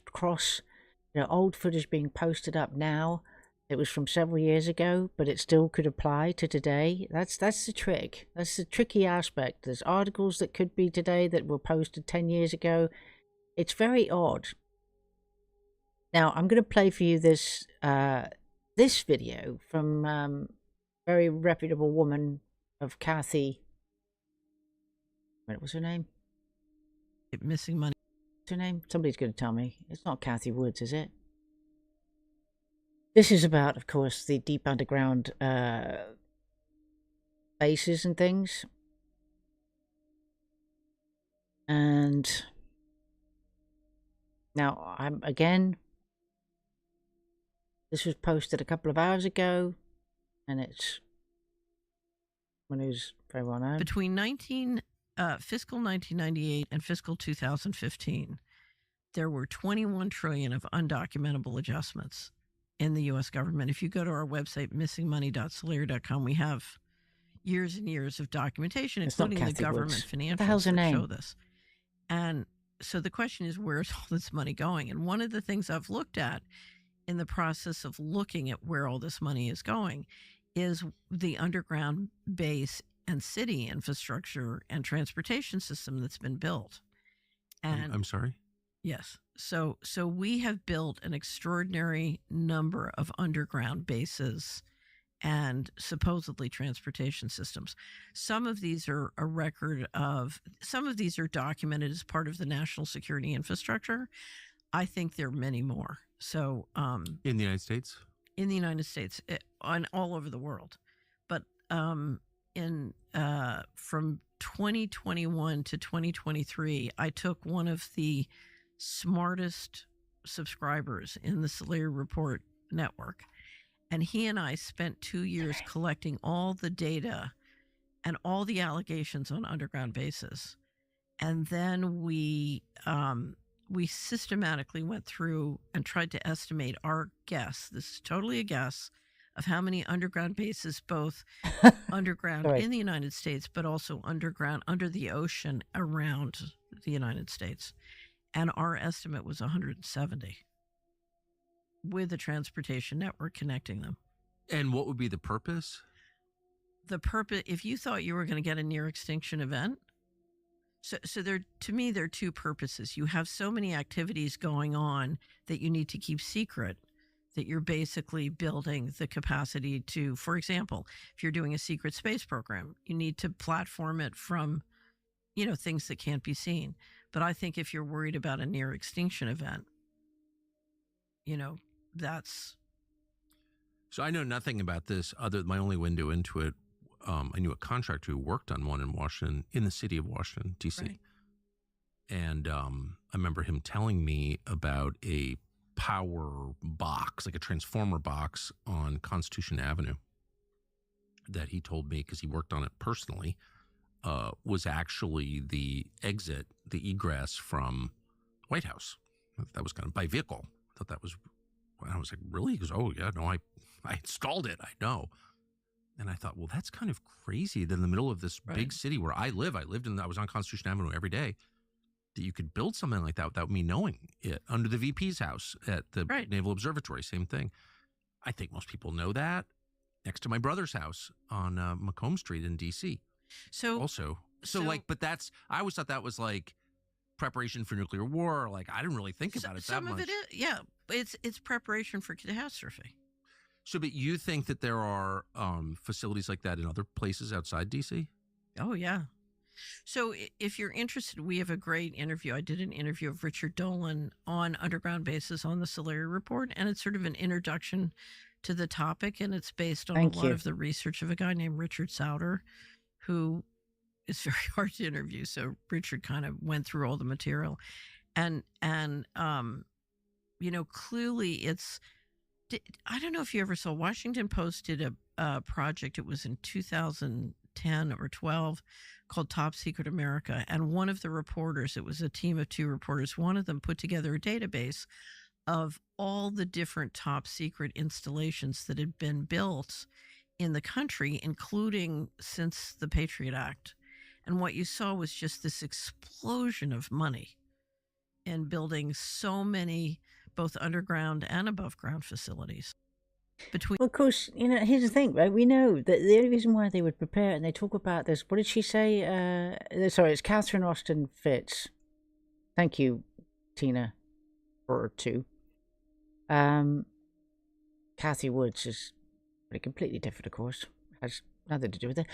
old footage being posted up now. It was from several years ago, but it still could apply to today. That's the trick. That's the tricky aspect. There's articles that could be today that were posted 10 years ago. It's very odd. Now, I'm going to play for you this video from very reputable woman of Kathy. What was her name? Missing Money. What's her name? Somebody's going to tell me. It's not Kathy Woods, is it? This is about, of course, the deep underground bases and things. And now, this was posted a couple of hours ago, and it's someone who's very well known. Between fiscal 1998 and fiscal 2015, there were 21 trillion of undocumentable adjustments in the U.S. government. If you go to our website, missingmoney.solera.com, we have years and years of documentation, including the government financials that show this. And so the question is, where's all this money going? And one of the things I've looked at in the process of looking at where all this money is going is the underground base and city infrastructure and transportation system that's been built. And I'm sorry? Yes. So we have built an extraordinary number of underground bases and supposedly transportation systems. Some of these are some of these are documented as part of the national security infrastructure. I think there are many more. So in the United States? In the United States, on all over the world. But from 2021 to 2023, I took one of the smartest subscribers in the Solera Report network, and he and I spent 2 years collecting all the data and all the allegations on underground bases. And then we systematically went through and tried to estimate our guess. This is totally a guess of how many underground bases, both underground in the United States, but also underground under the ocean around the United States. And our estimate was 170 with a transportation network connecting them. And what would be the purpose? The purpose, if you thought you were going to get a near extinction event, so there, to me, there are two purposes. You have so many activities going on that you need to keep secret, that you're basically building the capacity to, for example, if you're doing a secret space program, you need to platform it from, things that can't be seen. But I think if you're worried about a near extinction event, that's. So I know nothing about this other than my only window into it. I knew a contractor who worked on one in Washington, in the city of Washington, D.C. Right. And I remember him telling me about a power box, like a transformer box on Constitution Avenue that he told me, because he worked on it personally, was actually the exit, the egress from White House. That was kind of by vehicle. I thought that was, I was like, really? He goes, oh, yeah, no, I installed it. I know. And I thought, well, that's kind of crazy that in the middle of this big city where I lived I was on Constitution Avenue every day, that you could build something like that without me knowing it. Under the VP's house at the Naval Observatory, same thing. I think most people know that. Next to my brother's house on Macomb Street in D.C. But that's, I always thought that was like preparation for nuclear war. Like, I didn't really think about it that much. Some of it is, it's preparation for catastrophe. So, but you think that there are facilities like that in other places outside D.C.? Oh, yeah. So if you're interested, we have a great interview. I did an interview of Richard Dolan on underground bases on the Solera Report, and it's sort of an introduction to the topic, and it's based on Thank a lot you. of the research of a guy named Richard Sauter, who is very hard to interview. So Richard kind of went through all the material, and clearly it's. I don't know if you ever saw Washington Post did a project. It was in 2010 or 12 called Top Secret America. And one of the reporters, it was a team of 2 reporters, one of them put together a database of all the different top secret installations that had been built in the country, including since the Patriot Act. And what you saw was just this explosion of money in building so many both underground and above ground facilities. Well, of course, here's the thing, right? We know that the only reason why they would prepare, and they talk about this, what did she say? Sorry, it's Catherine Austin Fitz. Thank you, Tina, for 2. Kathy Woods is completely different, of course. Has nothing to do with it.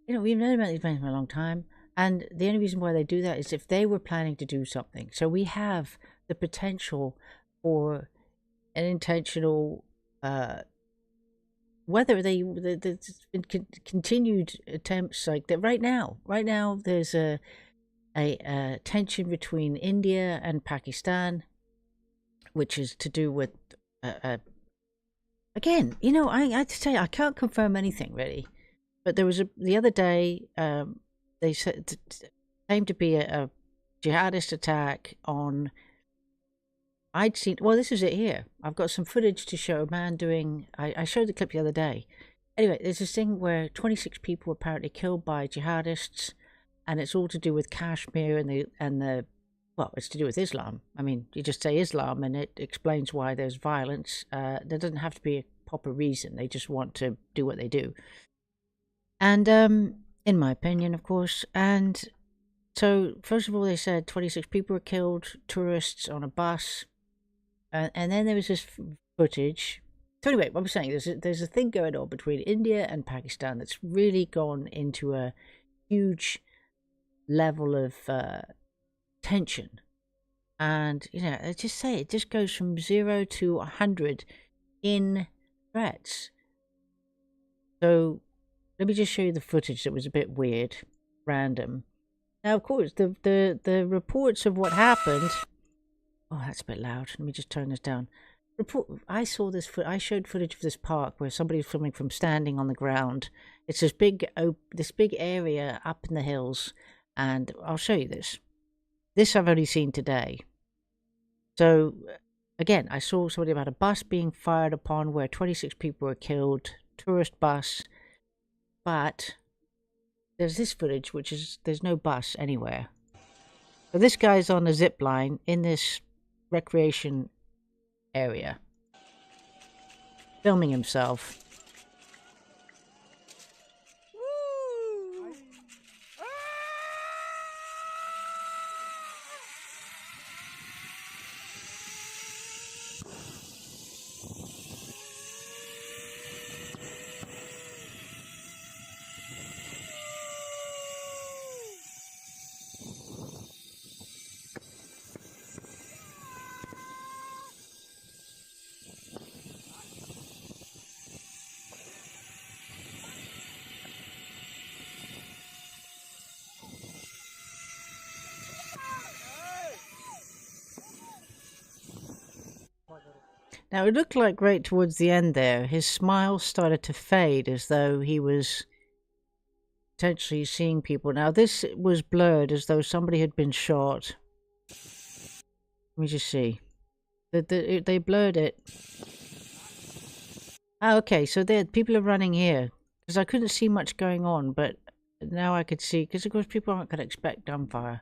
We've known about these things for a long time, and the only reason why they do that is if they were planning to do something. So we have the potential for an intentional, whether there's been continued attempts like that. Right now, there's a tension between India and Pakistan, which is to do with, again, I have to tell you, I can't confirm anything really, but there was the other day, they said it claimed to be a jihadist attack on. I'd seen, well, this is it here. I've got some footage to show a man doing, I showed the clip the other day. Anyway, there's this thing where 26 people were apparently killed by jihadists, and it's all to do with Kashmir and the well, it's to do with Islam. I mean, you just say Islam and it explains why there's violence. There doesn't have to be a proper reason. They just want to do what they do. And, in my opinion, of course, and so, first of all, they said 26 people were killed, tourists on a bus. And then there was this footage. So anyway, what I'm saying, there's a thing going on between India and Pakistan that's really gone into a huge level of tension. And, I just say it just goes from 0 to 100 in threats. So let me just show you the footage that was a bit weird, random. Now, of course, the reports of what happened. Oh, that's a bit loud. Let me just turn this down. I saw this. I showed footage of this park where somebody was filming from standing on the ground. It's this big area up in the hills, and I'll show you this. This I've only seen today. So, again, I saw something about a bus being fired upon where 26 people were killed, tourist bus, but there's this footage which is there's no bus anywhere. So this guy's on a zip line in this recreation area, filming himself. Now, it looked like right towards the end there, his smile started to fade as though he was potentially seeing people. Now, this was blurred as though somebody had been shot. Let me just see. They blurred it. Ah, okay, so people are running here. Because I couldn't see much going on, but now I could see. Because, of course, people aren't going to expect gunfire.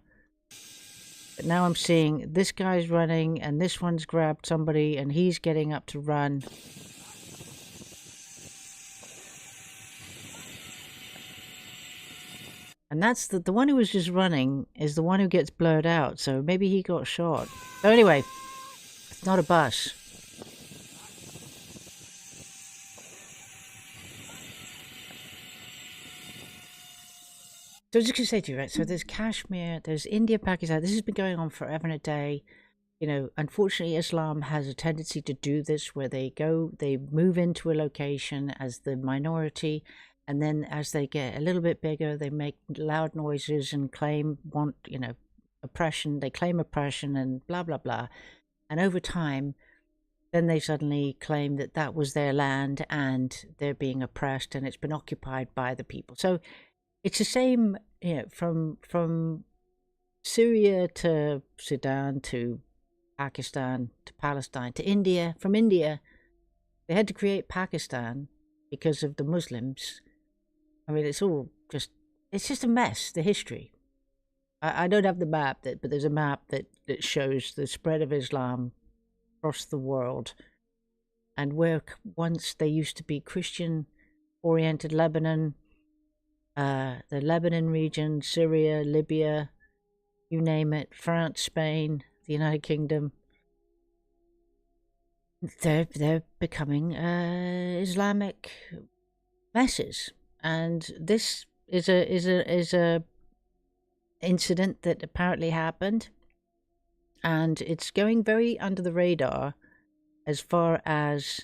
But now I'm seeing this guy's running, and this one's grabbed somebody, and he's getting up to run. And that's the one who was just running is the one who gets blurred out, so maybe he got shot. So anyway, it's not a bus. So I was just going to say to you, right, so there's Kashmir, there's India, Pakistan, this has been going on forever and a day. you know, unfortunately, Islam has a tendency to do this where they move into a location as the minority, and then as they get a little bit bigger, they make loud noises and oppression. They claim oppression and blah, blah, blah. And over time, then they suddenly claim that that was their land and they're being oppressed and it's been occupied by the people. So it's the same, you know, from Syria to Sudan to Pakistan to Palestine to India. From India, they had to create Pakistan because of the Muslims. I mean, it's just a mess, the history. I don't have the map, but there's a map that shows the spread of Islam across the world, and where once they used to be Christian-oriented Lebanon, the Lebanon region, Syria, Libya, you name it, France, Spain, the United Kingdom, they're becoming Islamic messes, and this is a incident that apparently happened, and it's going very under the radar as far as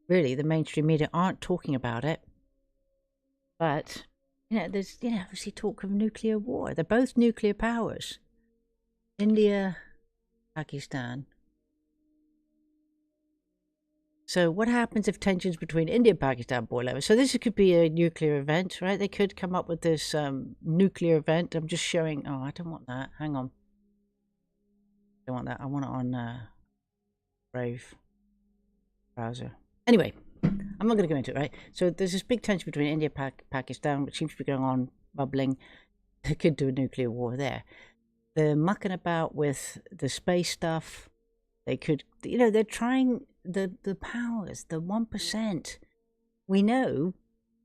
really the mainstream media aren't talking about it. But there's obviously talk of nuclear war. They're both nuclear powers, India, Pakistan. So what happens if tensions between India and Pakistan boil over? So this could be a nuclear event, right? They could come up with this nuclear event. I'm just showing. Oh, I don't want that. Hang on. I don't want that. I want it on Brave browser. Anyway, I'm not going to go into it, right? So there's this big tension between India and Pakistan, which seems to be going on, bubbling. They could do a nuclear war there. They're mucking about with the space stuff. They could, they're trying the powers, the 1%. We know,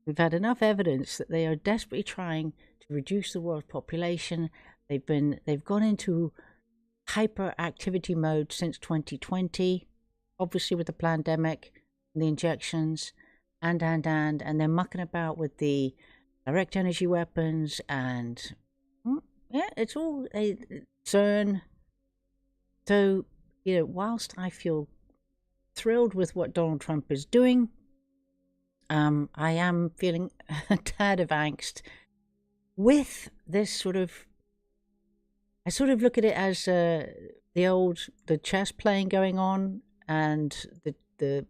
we've had enough evidence that they are desperately trying to reduce the world population. They've gone into hyperactivity mode since 2020, obviously with the pandemic and the injections, and they're mucking about with the direct energy weapons, and it's all a CERN. So, whilst I feel thrilled with what Donald Trump is doing, I am feeling a tad of angst with this sort of. I sort of look at it as the chess playing going on, and the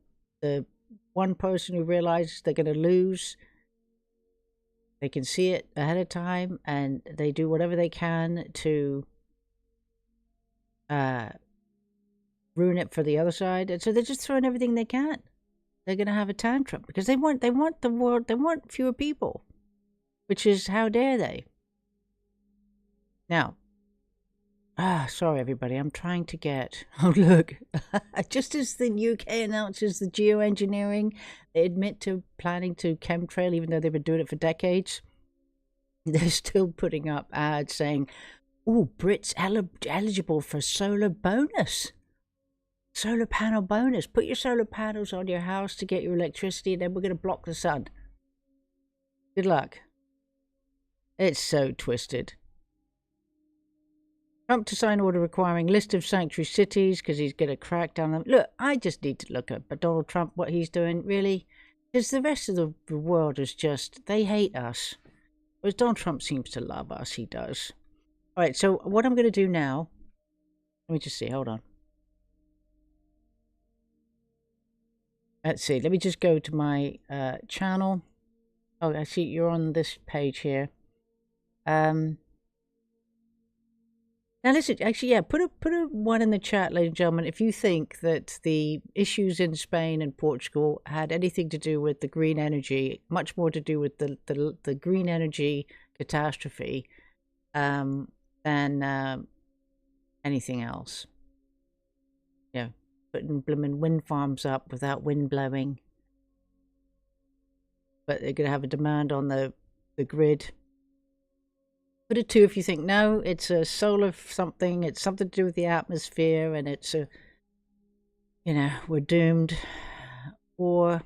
one person who realizes they're going to lose. They can see it ahead of time, and they do whatever they can to ruin it for the other side. And so they're just throwing everything they can. They're going to have a tantrum because they want the world. They want fewer people, which is, how dare they? Now, sorry everybody, I'm trying to get. Oh look, just as the UK announces the geoengineering, they admit to planning to chemtrail, even though they've been doing it for decades. They're still putting up ads saying, "Oh, Brits eligible for solar bonus, solar panel bonus. Put your solar panels on your house to get your electricity, and then we're going to block the sun." Good luck. It's so twisted. Trump to sign order requiring list of sanctuary cities because he's going to crack down them. Look, I just need to look at Donald Trump, what he's doing, really. Because the rest of the world is just, they hate us. Whereas Donald Trump seems to love us, he does. All right, so what I'm going to do now, let me just see, hold on. Let's see, let me just go to my channel. Oh, I see you're on this page here. Now listen, actually, yeah, put a one in the chat, ladies and gentlemen, if you think that the issues in Spain and Portugal had anything to do with the green energy, much more to do with the green energy catastrophe than anything else. Yeah, putting blooming wind farms up without wind blowing, but they're going to have a demand on the grid. Put a 2 if you think, no, it's a solar something, it's something to do with the atmosphere, and it's a, we're doomed. Or,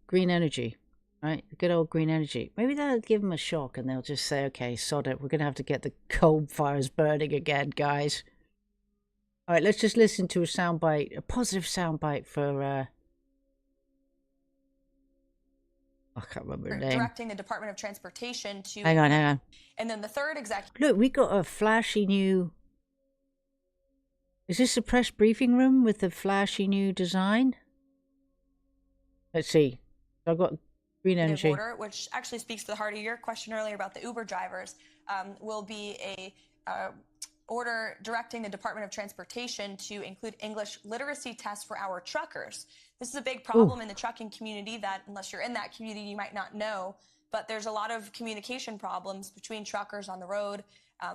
green energy. Right? Good old green energy. Maybe that'll give them a shock and they'll just say, okay, sod it. We're going to have to get the coal fires burning again, guys. All right, let's just listen to a soundbite, a positive soundbite for, I can't remember her name. Directing the Department of Transportation to... Hang on. And then the third executive... Look, we got a flashy new... Is this a press briefing room with the flashy new design? Let's see. So I've got green energy. Order, which actually speaks to the heart of your question earlier about the Uber drivers, will be a order directing the Department of Transportation to include English literacy tests for our truckers. This is a big problem in the trucking community that, unless you're in that community, you might not know. But there's a lot of communication problems between truckers on the road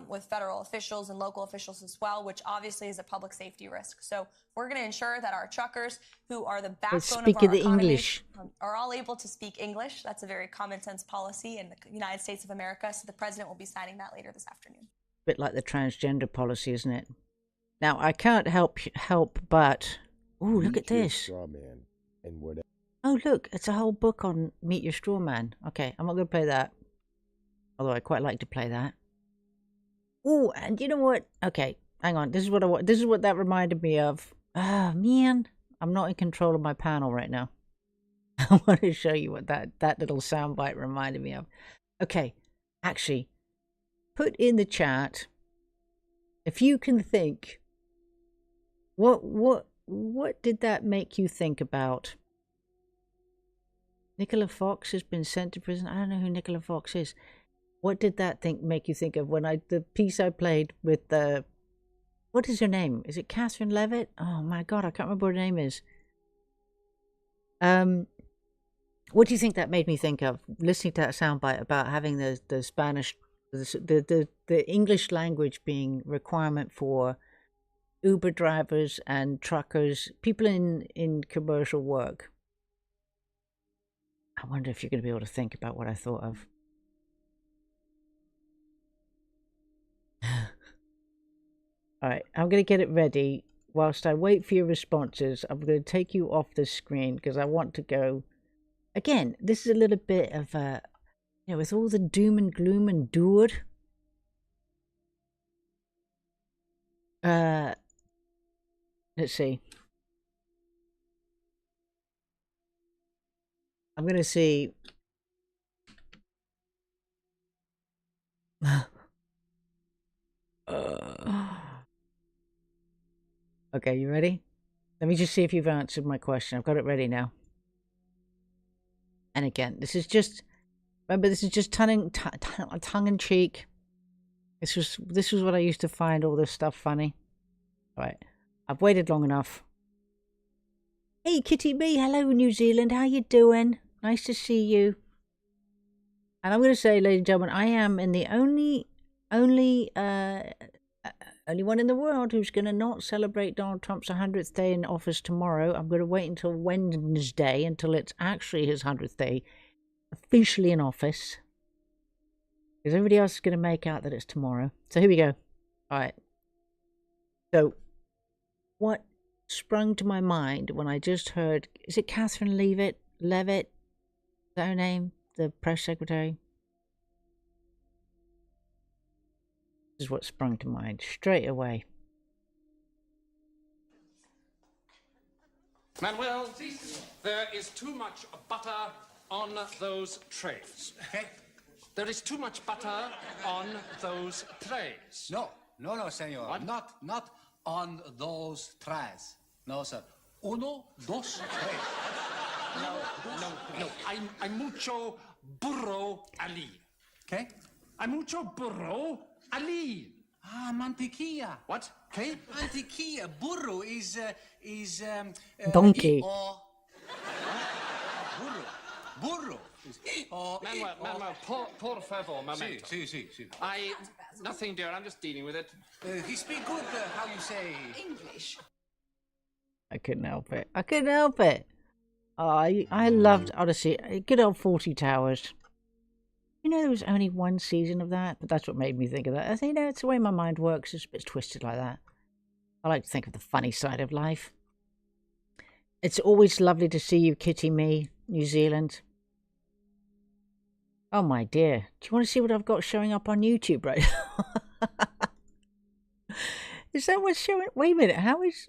with federal officials and local officials as well, which obviously is a public safety risk. So we're going to ensure that our truckers, who are the backbone of our economy, English. Are all able to speak English. That's a very common sense policy in the United States of America. So the president will be signing that later this afternoon. Bit like the transgender policy, isn't it? Now, I can't help but... Oh, look at this. Oh, look, it's a whole book on Meet Your Straw Man. Okay, I'm not going to play that. Although I quite like to play that. Oh, and you know what? Okay, hang on. This is what that reminded me of. Ah, man, I'm not in control of my panel right now. I want to show you what that little soundbite reminded me of. Okay, actually, put in the chat if you can think. What did that make you think about? Nicola Fox has been sent to prison. I don't know who Nicola Fox is. What did that make you think of when the piece I played with the... What is her name? Is it Catherine Levitt? Oh my God, I can't remember what her name is. What do you think that made me think of? Listening to that soundbite about having the Spanish, the English language being requirement for Uber drivers and truckers, people in commercial work. I wonder if you're going to be able to think about what I thought of. Alright, I'm going to get it ready. Whilst I wait for your responses, I'm going to take you off the screen because I want to go... Again, this is a little bit of a... You know, with all the doom and gloom endured... Let's see. I'm going to see... Okay, you ready? Let me just see if you've answered my question. I've got it ready now. And again, this is just... Remember, this is just tongue-in-cheek. This was what I used to find all this stuff funny. Alright, I've waited long enough. Hey, Kitty B, hello New Zealand, how you doing? Nice to see you. And I'm going to say, ladies and gentlemen, I am in the only one in the world who's going to not celebrate Donald Trump's 100th day in office tomorrow. I'm going to wait until Wednesday, until it's actually his 100th day, officially in office. Because everybody else is going to make out that it's tomorrow. So here we go. Alright. So, what sprung to my mind when I just heard... Is it Catherine Levitt? Is that her name? The press secretary? This is what sprung to mind straight away. Manuel, there is too much butter on those trays. Okay? There is too much butter on those trays. No, senor. What? Not on those trays. No, sir. Uno, dos, tres. No. I'm mucho burro ali. Okay? I'm mucho burro ali. Ah, mantequilla. What? Okay? Mantequilla. Burro is donkey. Burro. Manuel, por favor, momento. Sí. Nothing, dear, I'm just dealing with it. He speak good, how you say? English. I couldn't help it. Oh, I loved, honestly, good old Fawlty Towers. You know, there was only one season of that, but that's what made me think of that. I think, it's the way my mind works. It's a bit twisted like that. I like to think of the funny side of life. It's always lovely to see you, Kitty Me, New Zealand. Oh my dear. Do you want to see what I've got showing up on YouTube right now? Is that what's showing? Wait a minute. How is...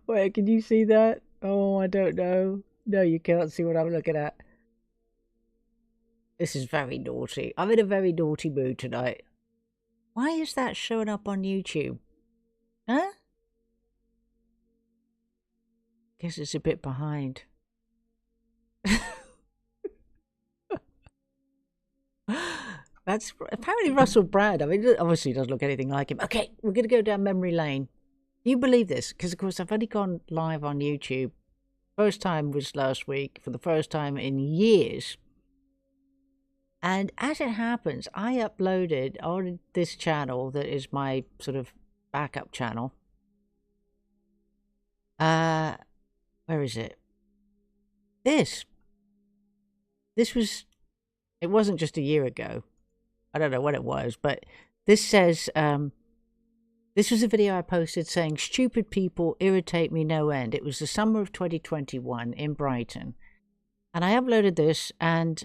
Wait, can you see that? Oh, I don't know. No, you can't see what I'm looking at. This is very naughty. I'm in a very naughty mood tonight. Why is that showing up on YouTube? Huh? Guess it's a bit behind. That's apparently Russell Brand. I mean, obviously doesn't look anything like him. Okay, we're going to go down memory lane. Do you believe this? Because, of course, I've only gone live on YouTube. First time was last week, for the first time in years. And as it happens, I uploaded on this channel that is my sort of backup channel. Where is it? This was, it wasn't just a year ago. I don't know what it was, but this says, this was a video I posted saying, stupid people irritate me no end. It was the summer of 2021 in Brighton. And I uploaded this and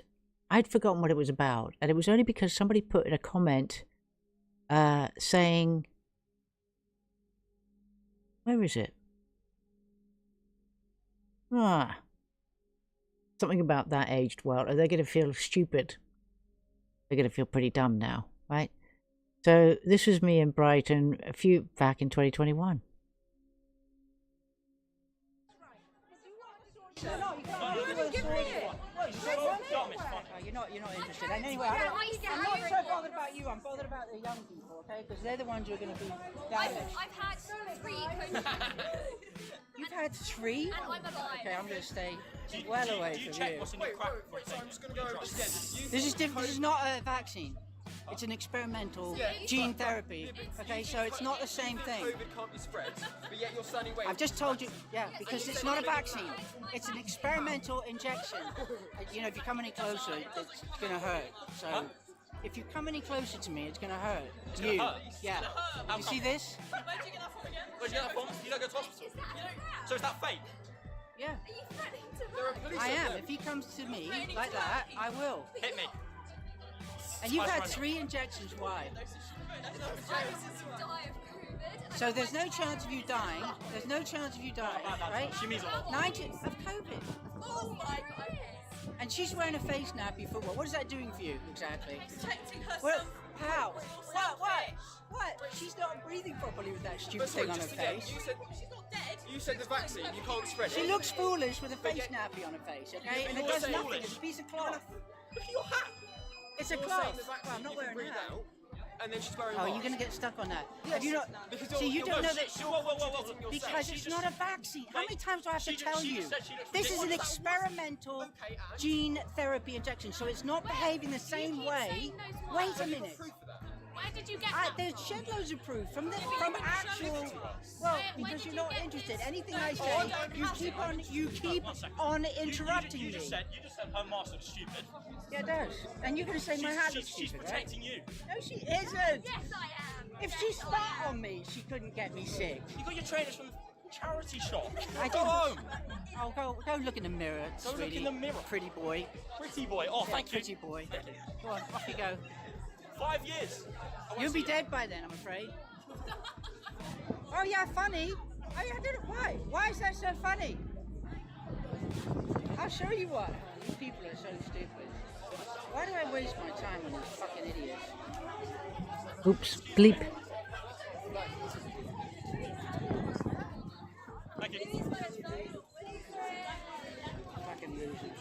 I'd forgotten what it was about. And it was only because somebody put in a comment saying, where is it? Something about that aged well. Are they going to feel stupid? They're going to feel pretty dumb now, right? So this was me in Brighton back in 2021. You're not interested. And anyway, I'm not so bothered about you. I'm bothered about the young people, okay? Because they're the ones who are going to be damaged. I've had 3 coaches. You've had 3? And I'm alive. Okay, I'm going to stay well away from you. This is different. This is not a vaccine. It's an experimental gene therapy. Okay, so it's not the same thing. I've just told you, yeah, because it's not a vaccine. It's an experimental injection. You know, if you come any closer, it's going to hurt. So if you come any closer to me, it's going to hurt. You, yeah. You see this? Where'd you get that from again? Where'd you get that from? You don't go to hospital. So is that fake? Yeah. Are you threatening to I am. If he comes to me like that, I will. Hit me. And you've had 3 injections. Why? So there's no chance of you dying. There's no chance of you dying, right? 90 of COVID. Oh my God. And she's wearing a face nappy for what? What is that doing for you exactly? Protecting herself. Well, how? What? She's not breathing properly with that stupid thing on her face. You said she's not dead. You said the vaccine. You can't spread it. She looks foolish with a face nappy on her face, okay? And it does nothing. It's a piece of cloth. Look at your hat. It's a cloth. Well, I'm not wearing a hat. And then she's wearing Oh, you're going to get stuck on that. Have you not? See, you don't know that. Because it's not a vaccine. How many times do I have to tell you? This is an experimental gene therapy injection, so it's not behaving the same way. Wait a minute. Where did you get that? There's shed loads of proof from actual. Well, because you're not interested. Anything I say, you keep on interrupting me. You just said her mask was stupid. Yeah, it does. And you're going to say my hat is stupid, She's protecting you. No, she isn't. Yes, I am. If she spat on me, she couldn't get me sick. You got your trainers from the charity shop. Go home. Oh, go look in the mirror, Go look in the mirror. Pretty boy. Pretty boy. Oh, thank you. Pretty boy. Go on, off you go. 5 years. You'll be dead by then, I'm afraid. Oh yeah, funny. Oh yeah, I did it. Why? Why is that so funny? I'll show you why. These people are so stupid. Why do I waste my time on these fucking idiots? Oops, bleep. Thank you. Fucking losers.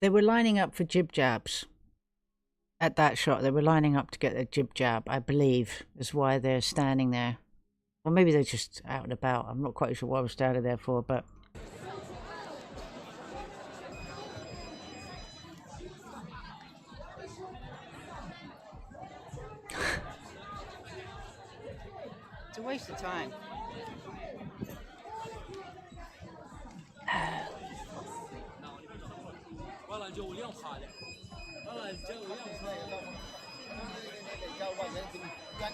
They were lining up for jib jabs. At that shot, they were lining up to get a jib jab, I believe, is why they're standing there. Or maybe they're just out and about. I'm not quite sure what I was standing there for, but... It's a waste of time.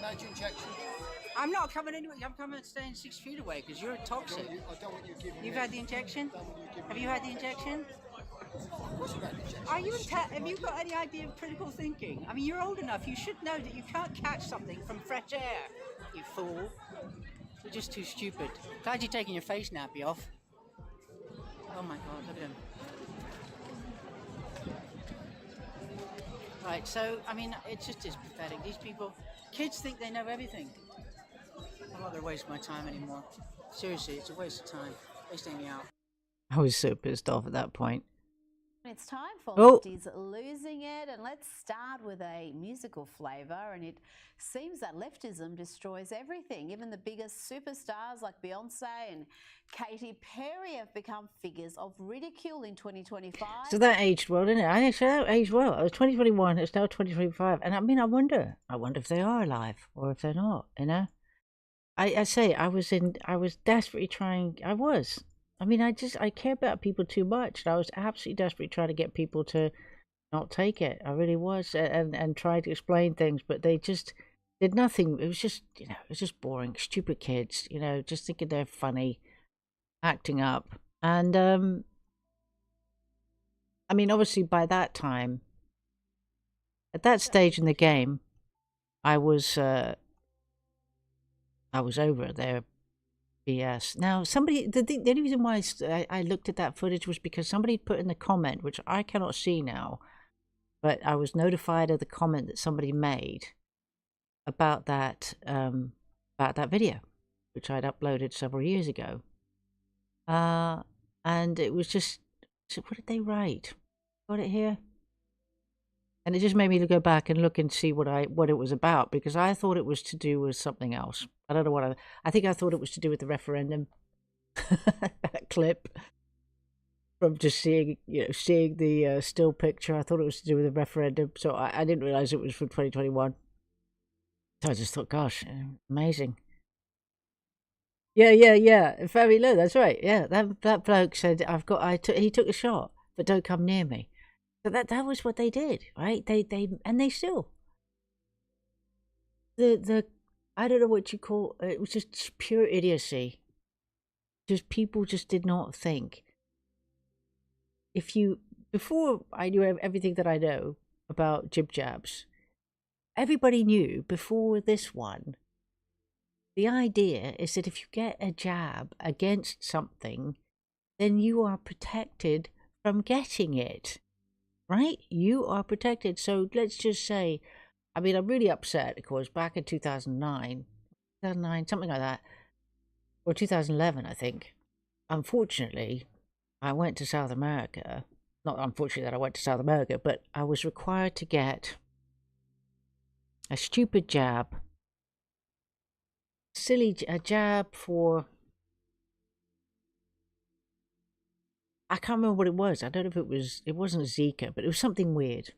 I had your injection? I'm not coming anyway. I'm coming staying 6 feet away because you're toxic. I don't want you giving me. You've had the injection? Have you had the injection? Of course I've had the injection. Are you have you got any idea of critical thinking? I mean, you're old enough. You should know that you can't catch something from fresh air, you fool. You're just too stupid. Glad you're taking your face nappy off. Oh my God, look at him. Right, so, I mean, it's just is pathetic. These people, kids think they know everything. I'm not going to waste my time anymore. Seriously, it's a waste of time. Wasting me out. I was so pissed off at that point. It's time for Oh. Lefty's Losing It, and let's start with a musical flavour. And it seems that leftism destroys everything. Even the biggest superstars like Beyonce and Katy Perry have become figures of ridicule in 2025. So that aged well, didn't it? I actually that aged well. It was 2021, it's now 2025. And I mean, I wonder if they are alive or if they're not, you know? I say, I was desperately trying, I mean, I care about people too much. And I was absolutely desperately trying to get people to not take it. I really was, and try to explain things, but they just did nothing. It was just, you know, it was just boring. Stupid kids, you know, just thinking they're funny, acting up. And, I mean, obviously by that time, at that stage in the game, I was over their BS. Now, somebody, the only reason why I looked at that footage was because somebody put in the comment, which I cannot see now, but I was notified of the comment that somebody made about that video, which I'd uploaded several years ago. And it was just, what did they write? Got it here? And it just made me go back and look and see what it was about, because I thought it was to do with something else. I don't know what I think I thought it was to do with the referendum. That clip from just seeing the still picture. I thought it was to do with the referendum, so I didn't realize it was from 2021. So I just thought, gosh, amazing. Yeah. Very low. That's right. Yeah, that bloke said, he took a shot, but don't come near me. So that was what they did, right? They still the I don't know what you call it. Was just pure idiocy. Just people just did not think. Before I knew everything that I know about jib jabs, everybody knew before this one. The idea is that if you get a jab against something, then you are protected from getting it. Right? You are protected. So let's just say, I mean, I'm really upset, of course, back in 2009, something like that, or 2011, I think. Unfortunately, I went to South America. Not unfortunately that I went to South America, but I was required to get a stupid jab, a jab for, I can't remember what it was. I don't know if it wasn't Zika, but it was something weird.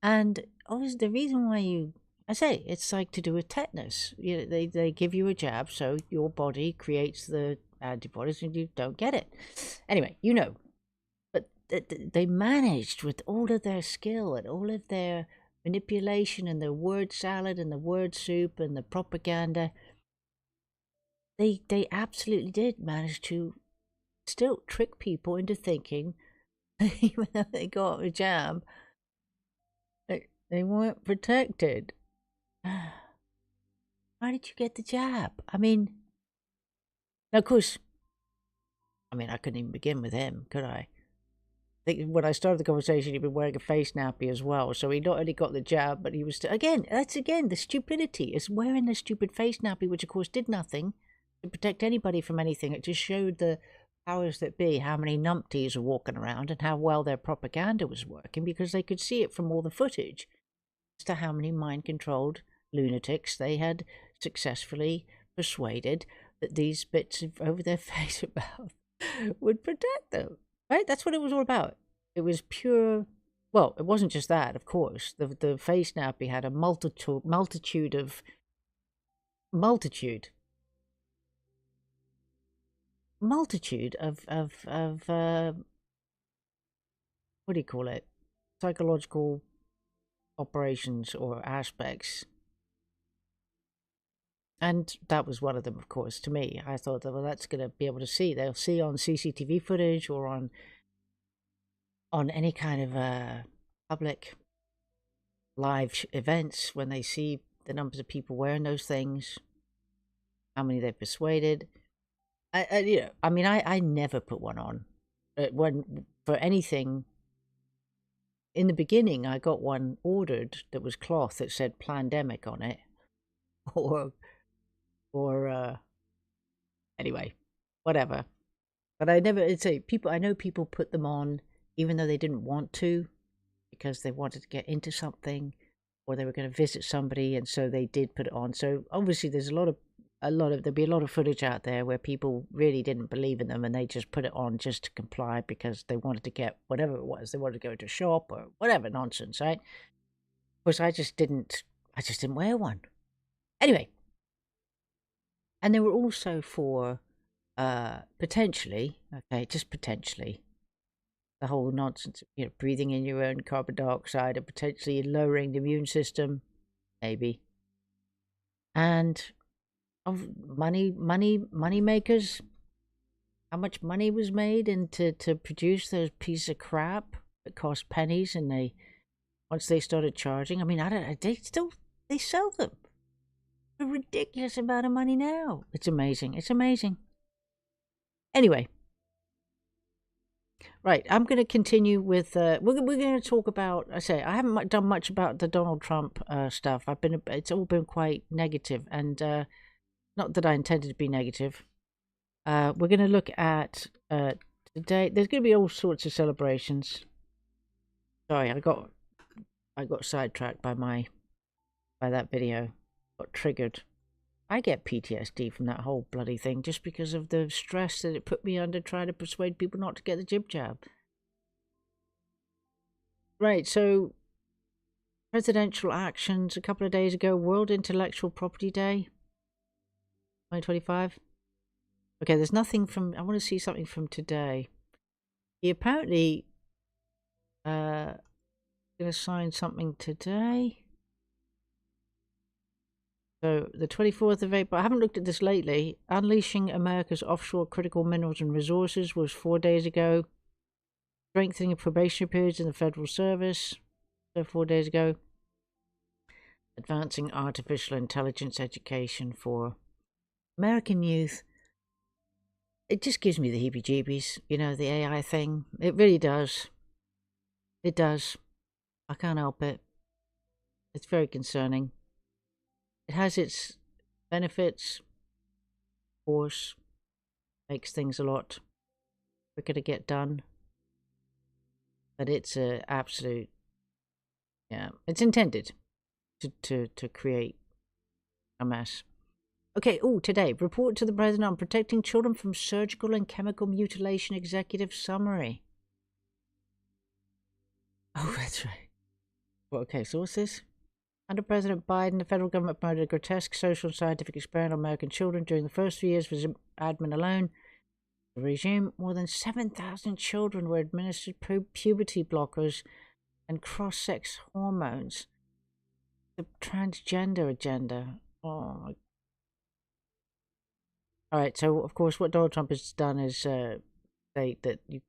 And obviously the reason why it's like to do with tetanus. You know, they give you a jab so your body creates the antibodies and you don't get it. Anyway, you know. But they managed with all of their skill and all of their manipulation and the word salad and the word soup and the propaganda. They absolutely did manage to still trick people into thinking, even though they got a jab, they weren't protected. Why did you get the jab? I mean, now of course, I couldn't even begin with him, could I? I think when I started the conversation, he'd been wearing a face nappy as well, so he not only got the jab, but he was that's the stupidity, is wearing the stupid face nappy, which of course did nothing to protect anybody from anything. It just showed the powers that be how many numpties were walking around and how well their propaganda was working, because they could see it from all the footage as to how many mind-controlled lunatics they had successfully persuaded that these bits over their face and mouth would protect them. Right? That's what it was all about. It was pure. Well, it wasn't just that, of course. The face nappy had a multitude of what do you call it? Psychological operations or aspects. And that was one of them, of course, to me. I thought that, well, that's going to be able to see. They'll see on CCTV footage or on any kind of public live events when they see the numbers of people wearing those things, how many they've persuaded. I never put one on. When for anything, in the beginning, I got one ordered that was cloth that said "Plandemic" on it, anyway, whatever. But I never. It's people. I know people put them on even though they didn't want to, because they wanted to get into something, or they were going to visit somebody, and so they did put it on. So obviously, there's there'll be a lot of footage out there where people really didn't believe in them and they just put it on just to comply because they wanted to get whatever it was. They wanted to go to a shop or whatever nonsense, right? Of course, I just didn't wear one. Anyway. And they were also for, potentially, okay, just potentially, the whole nonsense of, breathing in your own carbon dioxide and potentially lowering the immune system, maybe. And of money makers, how much money was made to produce those pieces of crap that cost pennies, and once they started charging, I mean, they sell them for a ridiculous amount of money now. It's amazing. It's amazing. Anyway, right, I'm going to continue with, we're going to talk about, I haven't done much about the Donald Trump stuff. It's all been quite negative, and not that I intended to be negative. We're going to look at today. There's going to be all sorts of celebrations. Sorry, I got sidetracked by that video. Got triggered. I get PTSD from that whole bloody thing just because of the stress that it put me under trying to persuade people not to get the jib jab. Right, so presidential actions a couple of days ago, World Intellectual Property Day. 2025. Okay, there's nothing from. I want to see something from today. He apparently going to sign something today. So the 24th of April. I haven't looked at this lately. Unleashing America's offshore critical minerals and resources was 4 days ago. Strengthening probationary periods in the federal service. So 4 days ago. Advancing artificial intelligence education for American youth. It just gives me the heebie-jeebies, the AI thing. It really does. It does. I can't help it. It's very concerning. It has its benefits, of course. Makes things a lot quicker to get done. But it's an absolute, it's intended to create a mess. Okay, today, report to the President on protecting children from surgical and chemical mutilation executive summary. Oh, that's right. Well, okay, so what's this? Under President Biden, the federal government promoted a grotesque social and scientific experiment on American children during the first 3 years of his admin alone. The regime, more than 7,000 children were administered puberty blockers and cross-sex hormones. The transgender agenda. Oh, my. All right, so of course what Donald Trump has done is state that you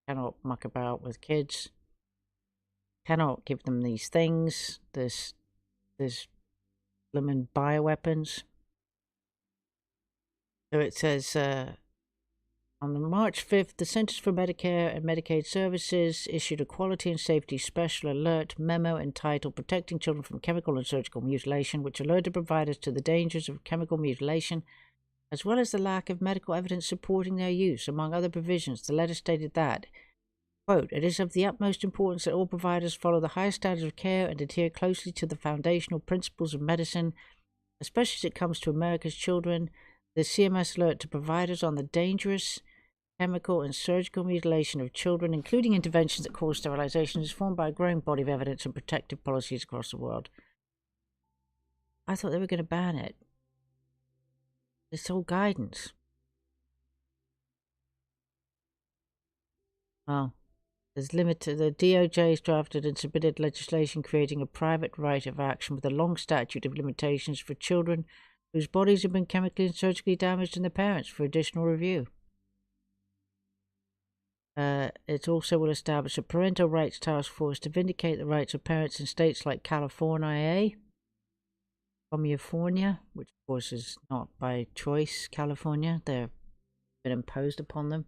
cannot muck about with kids, cannot give them these things, this lemon bioweapons. So it says on March 5th, the Centers for Medicare and Medicaid Services issued a Quality and Safety Special Alert memo entitled Protecting Children from Chemical and Surgical Mutilation, which alerted providers to the dangers of chemical mutilation, as well as the lack of medical evidence supporting their use. Among other provisions, the letter stated that, quote, it is of the utmost importance that all providers follow the highest standards of care and adhere closely to the foundational principles of medicine, especially as it comes to America's children. The CMS alert to providers on the dangerous chemical and surgical mutilation of children, including interventions that cause sterilization, is formed by a growing body of evidence and protective policies across the world. I thought they were going to ban it. It's all guidance. Well, There's limited. The DOJ has drafted and submitted legislation creating a private right of action with a long statute of limitations for children whose bodies have been chemically and surgically damaged in their parents for additional review. It also will establish a parental rights task force to vindicate the rights of parents in states like California, which of course is not by choice California. They've been imposed upon them.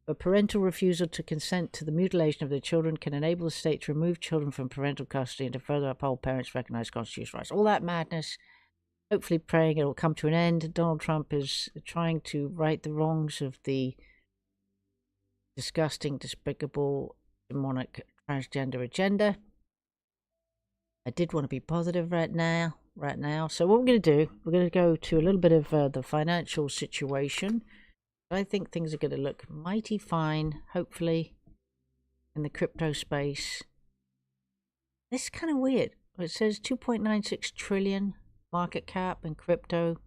A parental refusal to consent to the mutilation of their children can enable the state to remove children from parental custody and to further uphold parents' recognized constitutional rights. All that madness, hopefully praying it will come to an end. Donald Trump is trying to right the wrongs of the disgusting, despicable, demonic transgender agenda. I did want to be positive right now. So what we're going to do, we're going to go to a little bit of the financial situation. I think things are going to look mighty fine, hopefully, in the crypto space. This is kind of weird. It says 2.96 trillion market cap in crypto.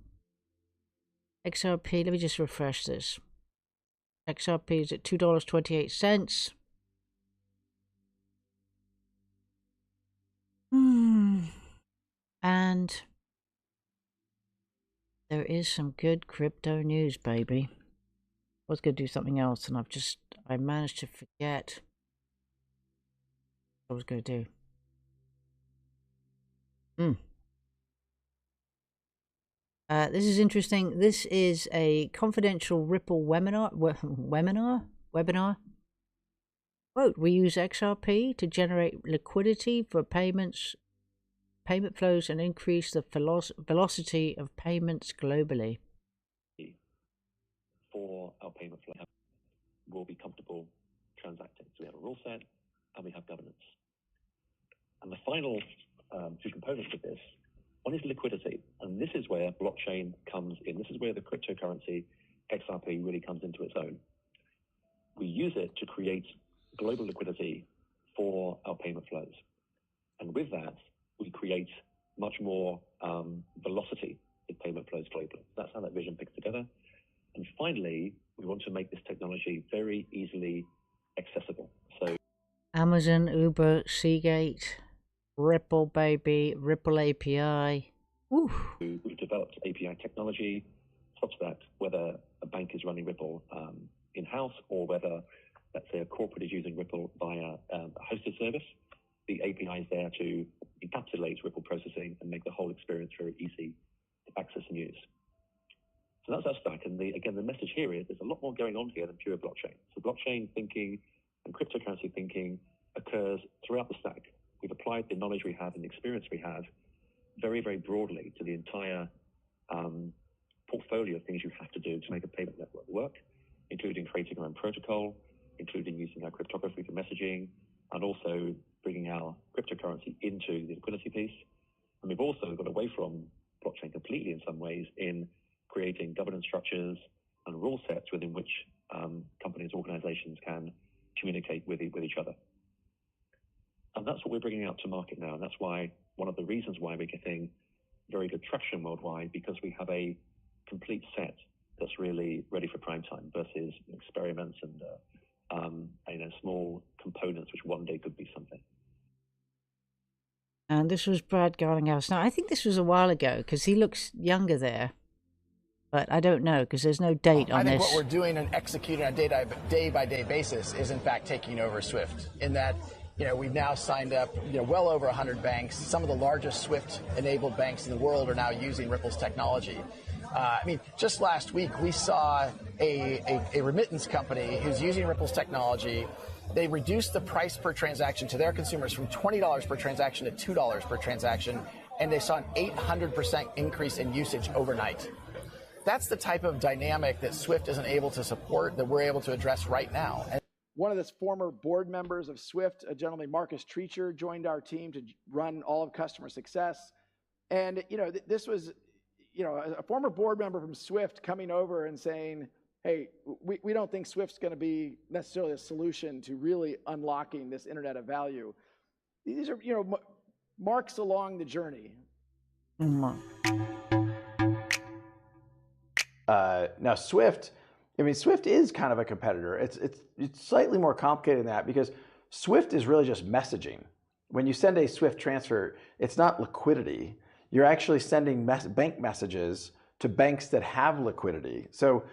XRP, let me just refresh this. XRP is at $2.28. And there is some good crypto news, baby. I was going to do something else and I managed to forget what I was going to do. This is interesting. This is a confidential Ripple webinar. Quote, we use XRP to generate liquidity for payment flows and increase the velocity of payments globally. For our payment flow, will be comfortable transacting. So we have a rule set and we have governance. And the final two components of this, one is liquidity. And this is where blockchain comes in. This is where the cryptocurrency XRP really comes into its own. We use it to create global liquidity for our payment flows. And with that, we create much more velocity in payment flows globally. That's how that vision picks together. And finally, we want to make this technology very easily accessible. So Amazon, Uber, Seagate, Ripple, baby, Ripple API. Ooh. We've developed API technology such that whether a bank is running Ripple in-house or whether, let's say, a corporate is using Ripple via a hosted service, the API is there to encapsulate Ripple processing and make the whole experience very easy to access and use. So that's our stack. And again, the message here is there's a lot more going on here than pure blockchain. So blockchain thinking and cryptocurrency thinking occurs throughout the stack. We've applied the knowledge we have and the experience we have very, very broadly to the entire portfolio of things you have to do to make a payment network work, including creating our own protocol, including using our cryptography for messaging, and also bringing our cryptocurrency into the liquidity piece. And we've also got away from blockchain completely in some ways in creating governance structures and rule sets within which companies, organizations can communicate with each other. And that's what we're bringing out to market now. And that's why one of the reasons why we're getting very good traction worldwide, because we have a complete set that's really ready for prime time versus experiments and small components which one day could be something. And this was Brad Garlinghouse. Now, I think this was a while ago because he looks younger there. But I don't know because there's no date on this. I think what we're doing and executing on a day-by-day basis is, in fact, taking over SWIFT. In that, we've now signed up, well over 100 banks. Some of the largest SWIFT-enabled banks in the world are now using Ripple's technology. Just last week, we saw a remittance company who's using Ripple's technology. They reduced the price per transaction to their consumers from $20 per transaction to $2 per transaction, and they saw an 800% increase in usage overnight. That's the type of dynamic that SWIFT isn't able to support that we're able to address right now. One of the former board members of SWIFT, a gentleman, Marcus Treacher, joined our team to run all of customer success. And, this was, a former board member from SWIFT coming over and saying, hey, we don't think SWIFT's going to be necessarily a solution to really unlocking this Internet of Value. These are, marks along the journey. Mm-hmm. Now, SWIFT I mean, Swift is kind of a competitor. It's slightly more complicated than that because Swift is really just messaging. When you send a Swift transfer, it's not liquidity. You're actually sending bank messages to banks that have liquidity. So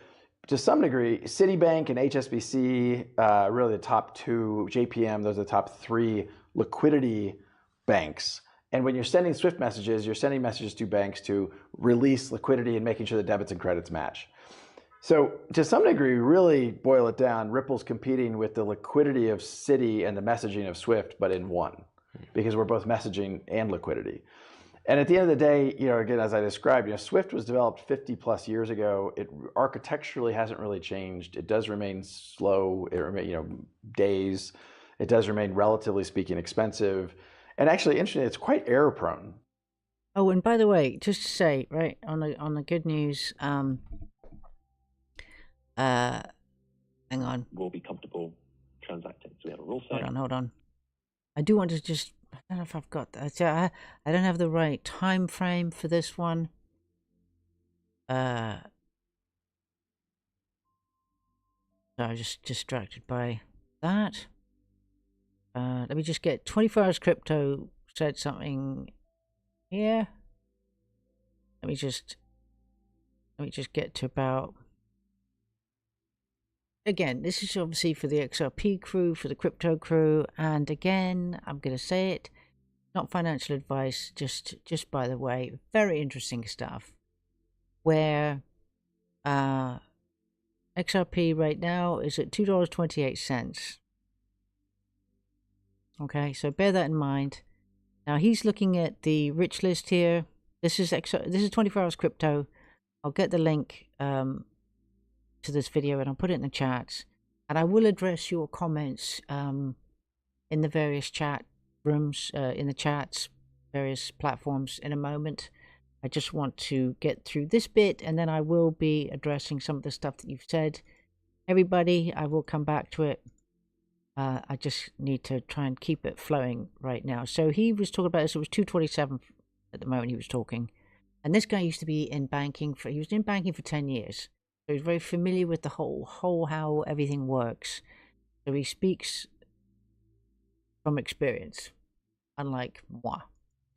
to some degree, Citibank and HSBC, really the top two, JPM, those are the top three liquidity banks. And when you're sending Swift messages, you're sending messages to banks to release liquidity and making sure the debits and credits match. So to some degree, really boil it down, Ripple's competing with the liquidity of Citi and the messaging of Swift, but in one, because we're both messaging and liquidity. And at the end of the day, again, as I described, Swift was developed 50 plus years ago. It architecturally hasn't really changed. It does remain slow, days. It does remain, relatively speaking, expensive. And actually, interestingly, it's quite error prone. Oh, and by the way, just to say, right, on the good news, hang on. Will be comfortable transacting. So we have a rule set. Hold on. I do want to just, I don't know if I've got that. I don't have the right time frame for this one. So I was just distracted by that. Let me just get 24 Hours Crypto said something here. Let me just get to about. Again, this is obviously for the XRP crew, for the crypto crew, and again, I'm going to say it, not financial advice, just by the way, very interesting stuff, where XRP right now is at $2.28. Okay, so bear that in mind. Now he's looking at the rich list here. This is 24 Hours Crypto. I'll get the link to this video and I'll put it in the chat, and I will address your comments in the various chat rooms, in the chats, various platforms in a moment. I just want to get through this bit and then I will be addressing some of the stuff that you've said. Everybody, I will come back to it. I just need to try and keep it flowing right now. So he was talking about this, it was 227 at the moment he was talking, and this guy used to be in banking he was in banking for 10 years. So he's very familiar with the whole how everything works. So he speaks from experience, unlike moi.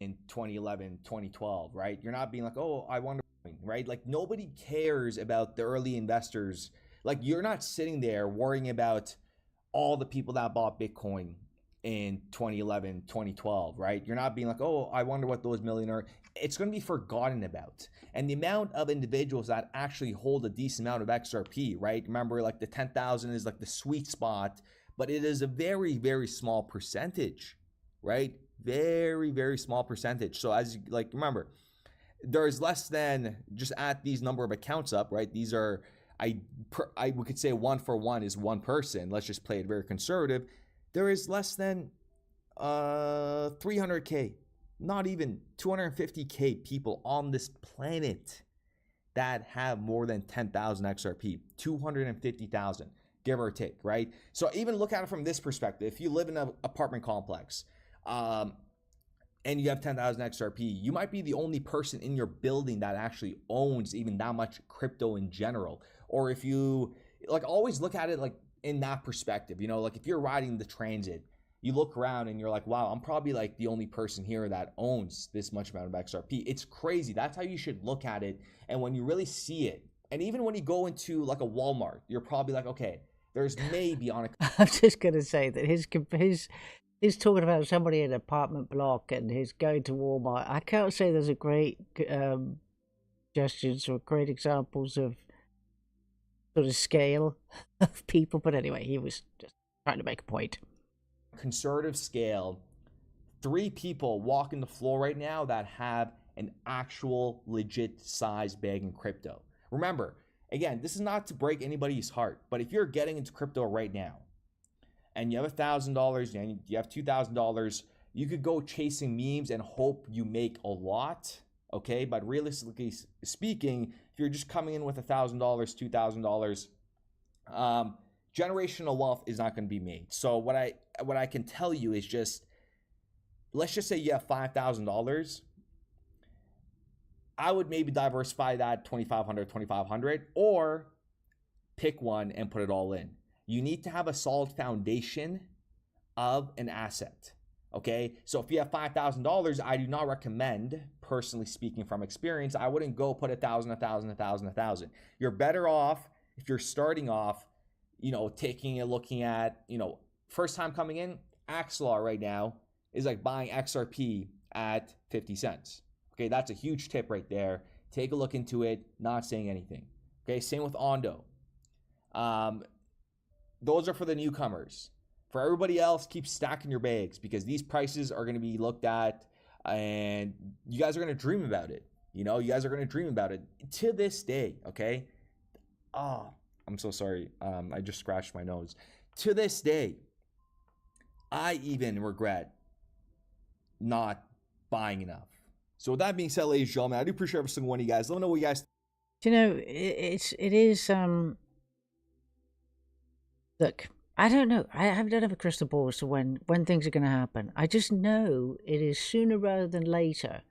In 2011, 2012, right? You're not being like, oh, I wonder, right? Like nobody cares about the early investors. Like you're not sitting there worrying about all the people that bought Bitcoin in 2011, 2012, right? You're not being like, oh, I wonder what those millionaires. It's going to be forgotten about. And the amount of individuals that actually hold a decent amount of XRP, right? Remember, like the 10,000 is like the sweet spot, but it is a very, very small percentage, right? Very, very small percentage. So as you like, remember, there's less than, just add these number of accounts up, right? These are, we could say 1 for 1 is one person. Let's just play it very conservative. There is less than 300K. Not even 250K people on this planet that have more than 10,000 XRP, 250,000, give or take, right? So even look at it from this perspective. If you live in an apartment complex and you have 10,000 XRP, you might be the only person in your building that actually owns even that much crypto in general. Or if you, like, always look at it like in that perspective, like if you're riding the transit, you look around and you're like, wow, I'm probably like the only person here that owns this much amount of XRP. It's crazy. That's how you should look at it. And when you really see it, and even when you go into like a Walmart, you're probably like, okay, there's maybe on a... I'm just going to say that he's talking about somebody in an apartment block and he's going to Walmart. I can't say there's a great gestures or great examples of sort of scale of people. But anyway, he was just trying to make a point. Conservative scale, 3 people walking the floor right now that have an actual legit size bag in crypto. Remember, again, this is not to break anybody's heart, but if you're getting into crypto right now and you have $1,000 and you have $2,000, you could go chasing memes and hope you make a lot, okay? But realistically speaking, if you're just coming in with $1,000, $2,000, generational wealth is not going to be made. So what I can tell you is just, let's just say you have $5,000. I would maybe diversify that $2,500, or pick one and put it all in. You need to have a solid foundation of an asset. Okay, so if you have $5,000, I do not recommend, personally speaking from experience, I wouldn't go put 1,000, 1,000, 1,000, 1,000. You're better off if you're starting off, looking at, first time coming in, Axelar right now is like buying XRP at 50 cents. Okay, that's a huge tip right there. Take a look into it, not saying anything. Okay, same with Ondo. Those are for the newcomers. For everybody else, keep stacking your bags because these prices are going to be looked at and you guys are going to dream about it. You guys are going to dream about it to this day, okay? Oh, I'm so sorry. I just scratched my nose. To this day, I even regret not buying enough. So with that being said, ladies and gentlemen, I do appreciate every single one of you guys. Let me know what you guys. It is. Look, I don't know. I don't have a crystal ball as to when things are going to happen. I just know it is sooner rather than later.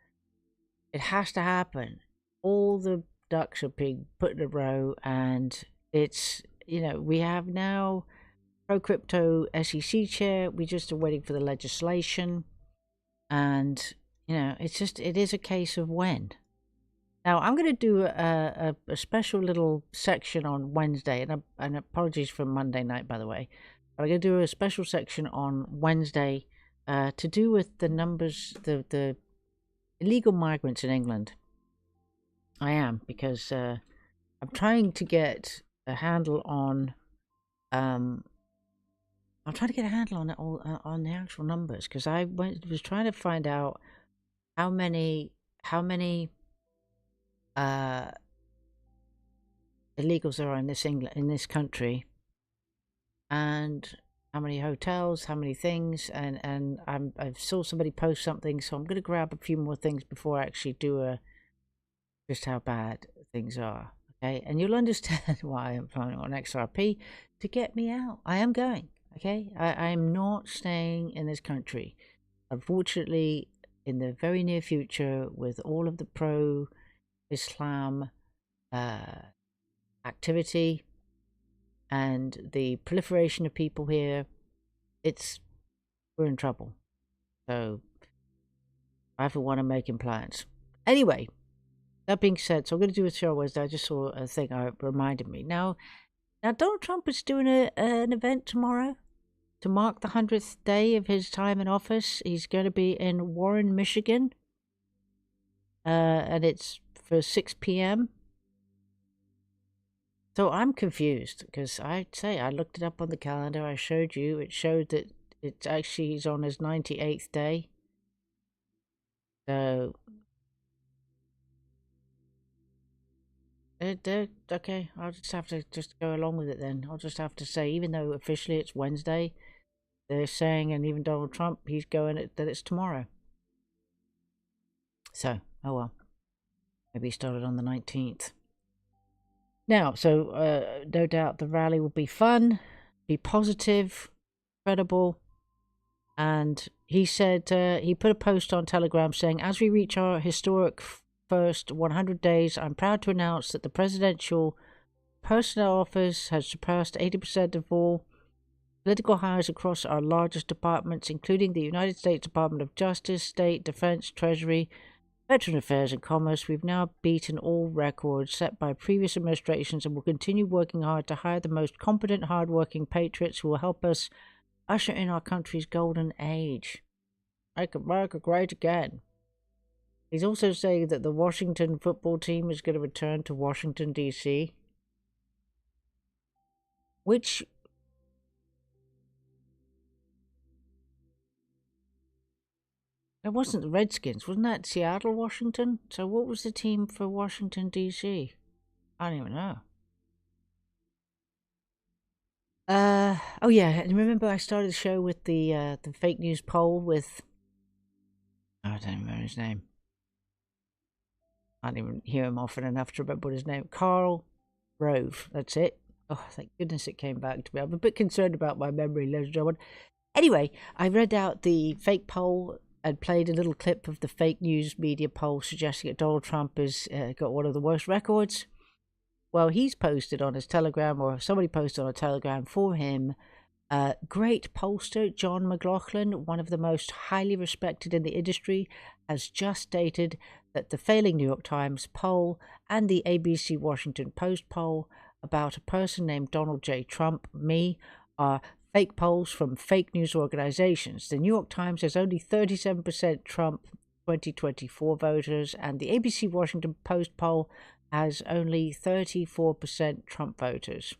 It has to happen. All the ducks are being put in a row, and it's we have now pro crypto SEC chair. We just are waiting for the legislation, and it is a case of when. Now, I'm going to do a special little section on Wednesday, and apologies for Monday night, by the way. But I'm going to do a special section on Wednesday to do with the numbers, the illegal migrants in England. I am, because I'm trying to get a handle on... I'm trying to get a handle on it on the actual numbers, because I was trying to find out how many illegals there are in this country, and how many hotels, how many things, and I saw somebody post something, so I'm going to grab a few more things before I actually do just how bad things are. Okay, and you'll understand why I'm planning on XRP to get me out. I am going. Okay, I am not staying in this country. Unfortunately, in the very near future, with all of the pro-Islam activity and the proliferation of people here, we're in trouble. So I for one am making plans. Anyway, that being said, so I'm going to do a show Wednesday. I just saw a thing that reminded me. Now Donald Trump is doing an event tomorrow to mark the 100th day of his time in office. He's going to be in Warren, Michigan, and it's for 6 p.m. So I'm confused, because I looked it up on the calendar. I showed you. It showed that he's on his 98th day. So okay, I'll just have to go along with it then. I'll just have to say, even though officially it's Wednesday, they're saying, and even Donald Trump, he's going that it's tomorrow. So, oh well. Maybe he started on the 19th. Now, so no doubt the rally will be fun, be positive, credible, and he said, he put a post on Telegram saying, as we reach our historic first 100 days, I'm proud to announce that the presidential personnel office has surpassed 80% of all political hires across our largest departments, including the United States Department of Justice, State, Defense, Treasury, Veteran Affairs, and Commerce. We've now beaten all records set by previous administrations and will continue working hard to hire the most competent, hardworking patriots who will help us usher in our country's golden age. Make America great again. He's also saying that the Washington football team is going to return to Washington, D.C., which... It wasn't the Redskins, wasn't that Seattle, Washington? So what was the team for Washington, D.C.? I don't even know. Oh yeah, and remember I started the show with the fake news poll with... I don't remember his name. I didn't even hear him often enough to remember his name. Karl Rove, that's it. Oh, thank goodness it came back to me. I'm a bit concerned about my memory, ladies and gentlemen. Anyway, I read out the fake poll and played a little clip of the fake news media poll suggesting that Donald Trump has got one of the worst records. Well, he's posted on his Telegram, or somebody posted on a Telegram for him. Great pollster John McLaughlin, one of the most highly respected in the industry, has just stated that the failing New York Times poll and the ABC Washington Post poll about a person named Donald J. Trump, me, are fake polls from fake news organizations. The New York Times has only 37% Trump 2024 voters, and the ABC Washington Post poll has only 34% Trump voters.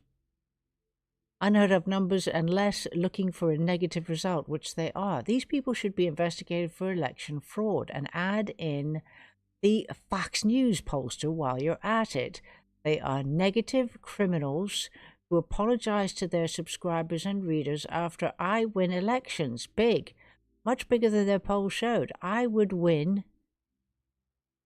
Unheard of numbers, unless looking for a negative result, which they are. These people should be investigated for election fraud, and add in the Fox News pollster while you're at it. They are negative criminals who apologize to their subscribers and readers after I win elections. Big. Much bigger than their poll showed. I would win,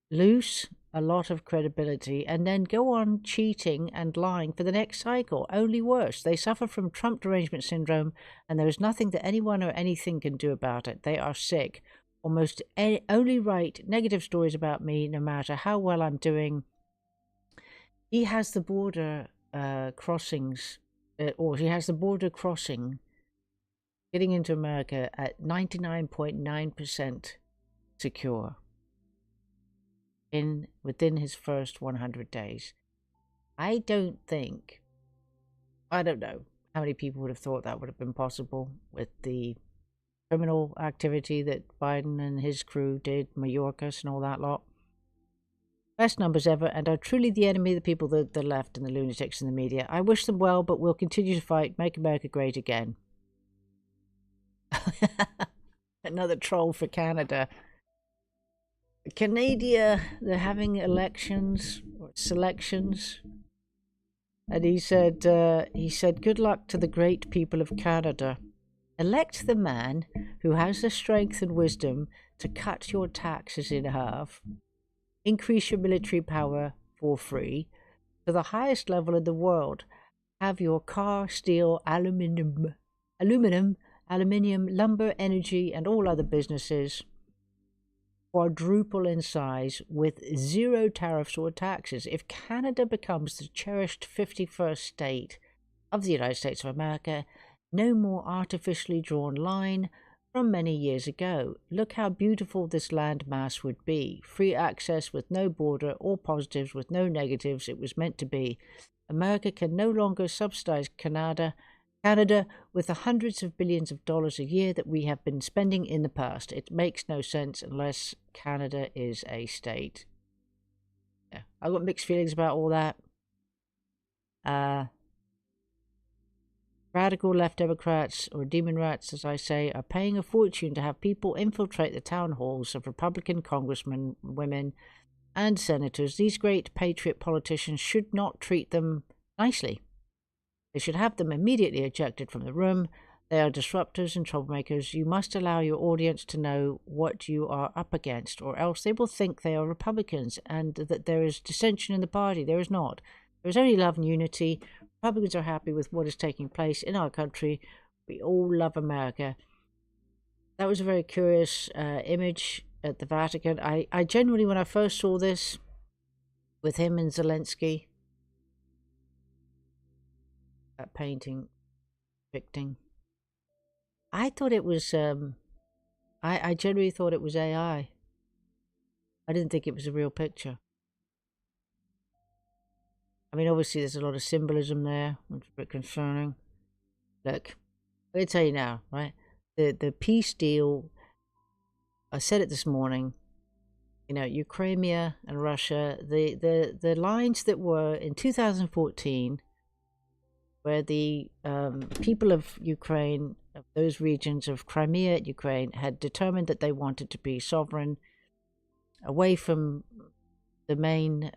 lose a lot of credibility, and then go on cheating and lying for the next cycle. Only worse. They suffer from Trump derangement syndrome, and there is nothing that anyone or anything can do about it. They are sick. Almost only write negative stories about me, no matter how well I'm doing. He has the border crossings, or he has the border crossing getting into America at 99.9% secure within his first 100 days. I don't know how many people would have thought that would have been possible with the criminal activity that Biden and his crew did, Mayorkas and all that lot. Best numbers ever, and are truly the enemy of the people, the left and the lunatics in the media. I wish them well, but we'll continue to fight, make America great again. Another troll for Canada. Canada, they're having elections, or selections. And he said, good luck to the great people of Canada. Elect the man who has the strength and wisdom to cut your taxes in half, increase your military power for free to the highest level in the world, have your car, steel, aluminium, lumber, energy, and all other businesses quadruple in size with zero tariffs or taxes. If Canada becomes the cherished 51st state of the United States of America, no more artificially drawn line from many years ago. Look how beautiful this land mass would be. Free access with no border, all positives with no negatives. It was meant to be. America can no longer subsidize Canada with the hundreds of billions of dollars a year that we have been spending in the past. It makes no sense unless Canada is a state. Yeah, I've got mixed feelings about all that. Radical left Democrats, or demon rats as I say, are paying a fortune to have people infiltrate the town halls of Republican congressmen, women, and senators. These great patriot politicians should not treat them nicely. They should have them immediately ejected from the room. They are disruptors and troublemakers. You must allow your audience to know what you are up against, or else they will think they are Republicans and that there is dissension in the party. There is not. There is only love and unity. Republicans are happy with what is taking place in our country. We all love America. That was a very curious image at the Vatican. I genuinely, when I first saw this with him and Zelensky, that painting, depicting, I thought it was, I genuinely thought it was AI. I didn't think it was a real picture. I mean, obviously there's a lot of symbolism there, which is a bit concerning. Look, let me tell you now, right? The peace deal, I said it this morning, you know, Ukraine and Russia, the lines that were in 2014, where the people of Ukraine, of those regions of Crimea, Ukraine, had determined that they wanted to be sovereign, away from the main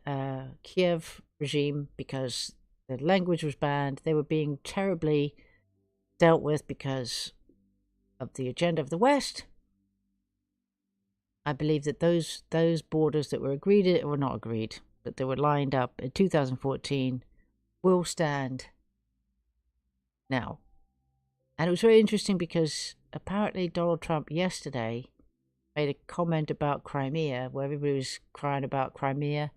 Kiev regime, because the language was banned. They were being terribly dealt with because of the agenda of the West. I believe that those borders that were agreed, or not agreed, that they were lined up in 2014, will stand now. And it was very interesting because apparently Donald Trump yesterday made a comment about Crimea, where everybody was crying about Crimea,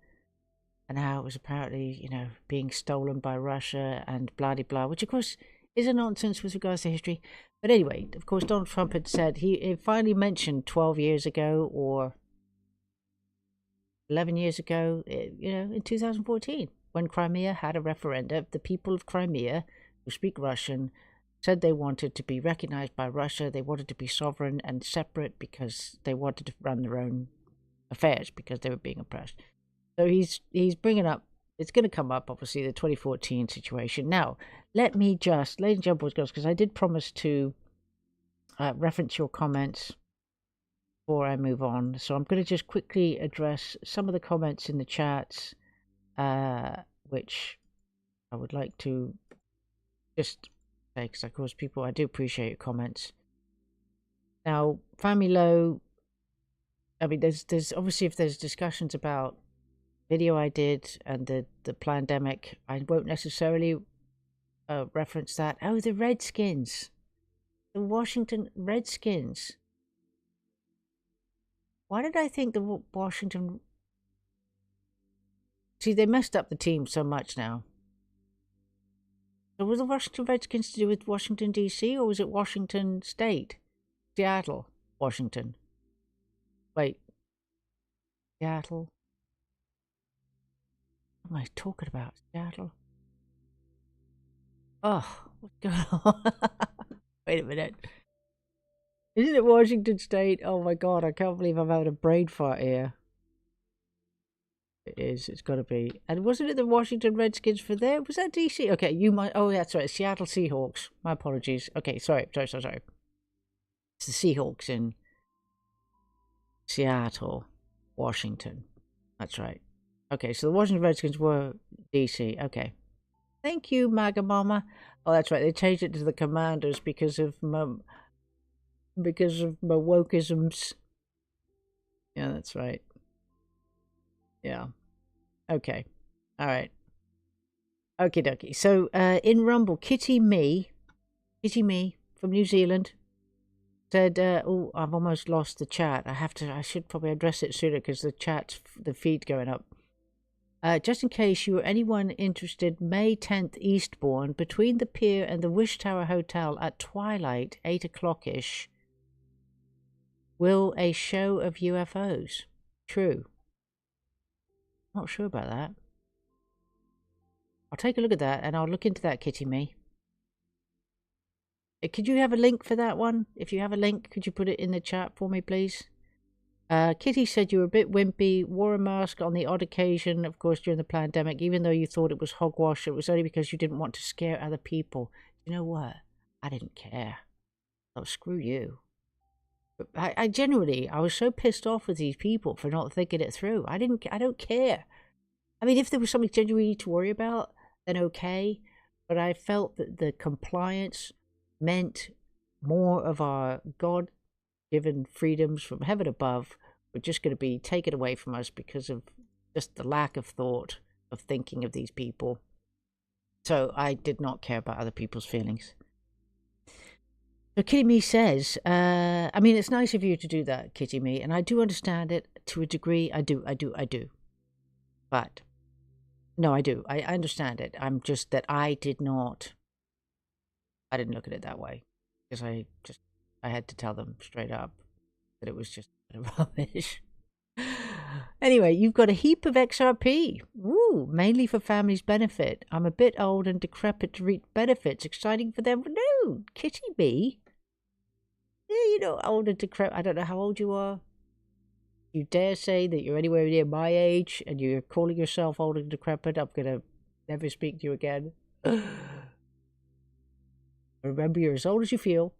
and how it was apparently, being stolen by Russia and blah de blah, which of course is a nonsense with regards to history. But anyway, of course, Donald Trump had said he finally mentioned 12 years ago or 11 years ago, in 2014, when Crimea had a referendum. The people of Crimea who speak Russian said they wanted to be recognized by Russia. They wanted to be sovereign and separate because they wanted to run their own affairs because they were being oppressed. So he's bringing up, it's going to come up, obviously, the 2014 situation. Now, let me just, ladies and gentlemen, boys and girls, because I did promise to reference your comments before I move on. So I'm going to just quickly address some of the comments in the chats, which I would like to just say, because of course I do appreciate your comments. Now, Family Low, I mean, there's obviously, if there's discussions about video I did and the pandemic, I won't necessarily reference that. Oh, the Redskins. The Washington Redskins. Why did I think the Washington... See, they messed up the team so much now. So was the Washington Redskins to do with Washington, D.C., or was it Washington State? Seattle, Washington. Wait. Seattle. What am I talking about? Seattle? Oh, what's going on? Wait a minute. Isn't it Washington State? Oh my god, I can't believe I'm having a brain fart here. It is, it's got to be. And wasn't it the Washington Redskins for there? Was that DC? Okay, you might. Oh, that's right. Seattle Seahawks. My apologies. Okay, sorry. It's the Seahawks in Seattle, Washington. That's right. Okay, so the Washington Redskins were DC. Okay. Thank you, MAGA Mama. Oh, that's right. They changed it to the Commanders because of my wokeisms. Yeah, that's right. Yeah. Okay. All right. Okie dokie. So, in Rumble, Kitty Me from New Zealand said, oh, I've almost lost the chat. I should probably address it sooner because the feed going up. Just in case you or anyone interested, May 10th, Eastbourne, between the pier and the Wish Tower Hotel at twilight, 8 o'clock-ish, will a show of UFOs. True. Not sure about that. I'll take a look at that and I'll look into that, Kitty Me. Could you have a link for that one? If you have a link, could you put it in the chat for me, please? Kitty said you were a bit wimpy, wore a mask on the odd occasion, of course, during the pandemic, even though you thought it was hogwash. It was only because you didn't want to scare other people. You know what? I didn't care. Oh, screw you. But I genuinely, I was so pissed off with these people for not thinking it through. I don't care. I mean, if there was something genuinely to worry about, then okay. But I felt that the compliance meant more of our God-given freedoms from heaven above were just going to be taken away from us because of just the lack of thought of thinking of these people. So I did not care about other people's feelings. So Kitty Me says, I mean, it's nice of you to do that, Kitty Me, and I do understand it to a degree. I do. But, no, I do. I understand it. I'm just that I didn't look at it that way. Because I had to tell them straight up that it was just rubbish. Anyway, you've got a heap of XRP. Ooh, mainly for families' benefit. I'm a bit old and decrepit to reap benefits. Exciting for them. No, Kitty Me. Yeah, you know, old and decrepit. I don't know how old you are. You dare say that you're anywhere near my age and you're calling yourself old and decrepit, I'm going to never speak to you again. Remember, you're as old as you feel.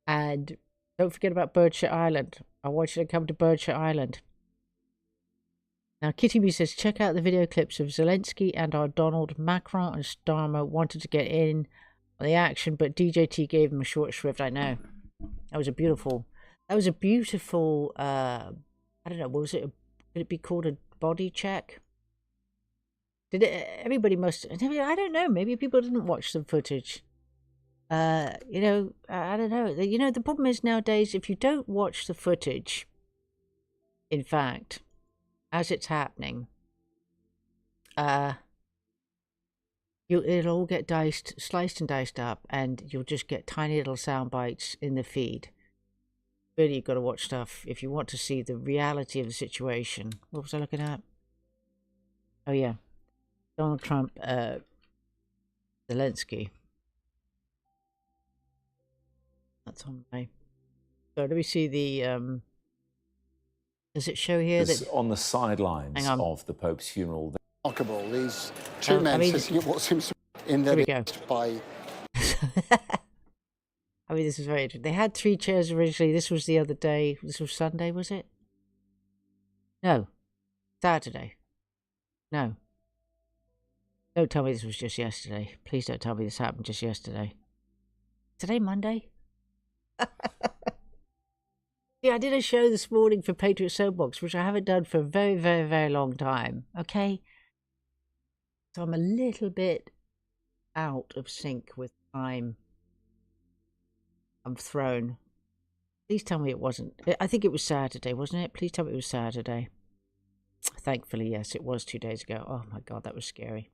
And don't forget about Berkshire Island. I want you to come to Berkshire Island. Now, Kitty B says, check out the video clips of Zelensky and our Donald. Macron and Starmer wanted to get in on the action, but DJT gave him a short shrift. I know. That was a beautiful, I don't know, could it be called a body check? Everybody must, I don't know, maybe people didn't watch the footage. I don't know. The problem is nowadays, if you don't watch the footage, in fact, as it's happening, it'll all get sliced and diced up, and you'll just get tiny little sound bites in the feed. Really, you've got to watch stuff if you want to see the reality of the situation. What was I looking at? Oh yeah, Donald Trump, Zelensky. That's on my. So let me see the. Does it show here that on the sidelines of the Pope's funeral? Remarkable. These two men sitting at what seems to be in their midst by. I mean, this is very interesting. They had 3 chairs originally. This was the other day. This was Sunday, was it? No. Saturday. No. Don't tell me this was just yesterday. Please don't tell me this happened just yesterday. Today, Monday? Yeah, I did a show this morning for Patriot Soapbox, which I haven't done for a very, very, very long time. Okay? So I'm a little bit out of sync with time. I'm thrown. Please tell me it wasn't. I think it was Saturday, wasn't it? Please tell me it was Saturday. Thankfully, yes, it was 2 days ago. Oh my God, that was scary.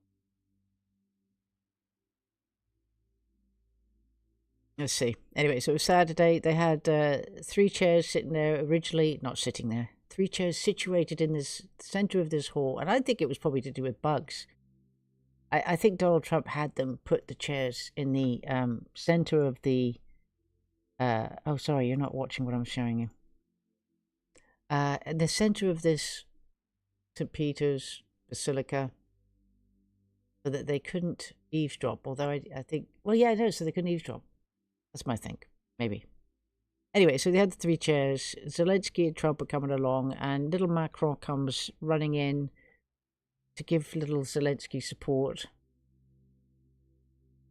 Let's see. Anyway, so it was Saturday. They had 3 chairs sitting there originally. Not sitting there. 3 chairs situated in this center of this hall. And I think it was probably to do with bugs. I think Donald Trump had them put the chairs in the center of the... oh, sorry, you're not watching what I'm showing you. The center of this St. Peter's Basilica, so that they couldn't eavesdrop. Although I think, well, yeah, no, so they couldn't eavesdrop. That's my think, maybe. Anyway, so they had the 3 chairs. Zelensky and Trump are coming along, and little Macron comes running in to give little Zelensky support.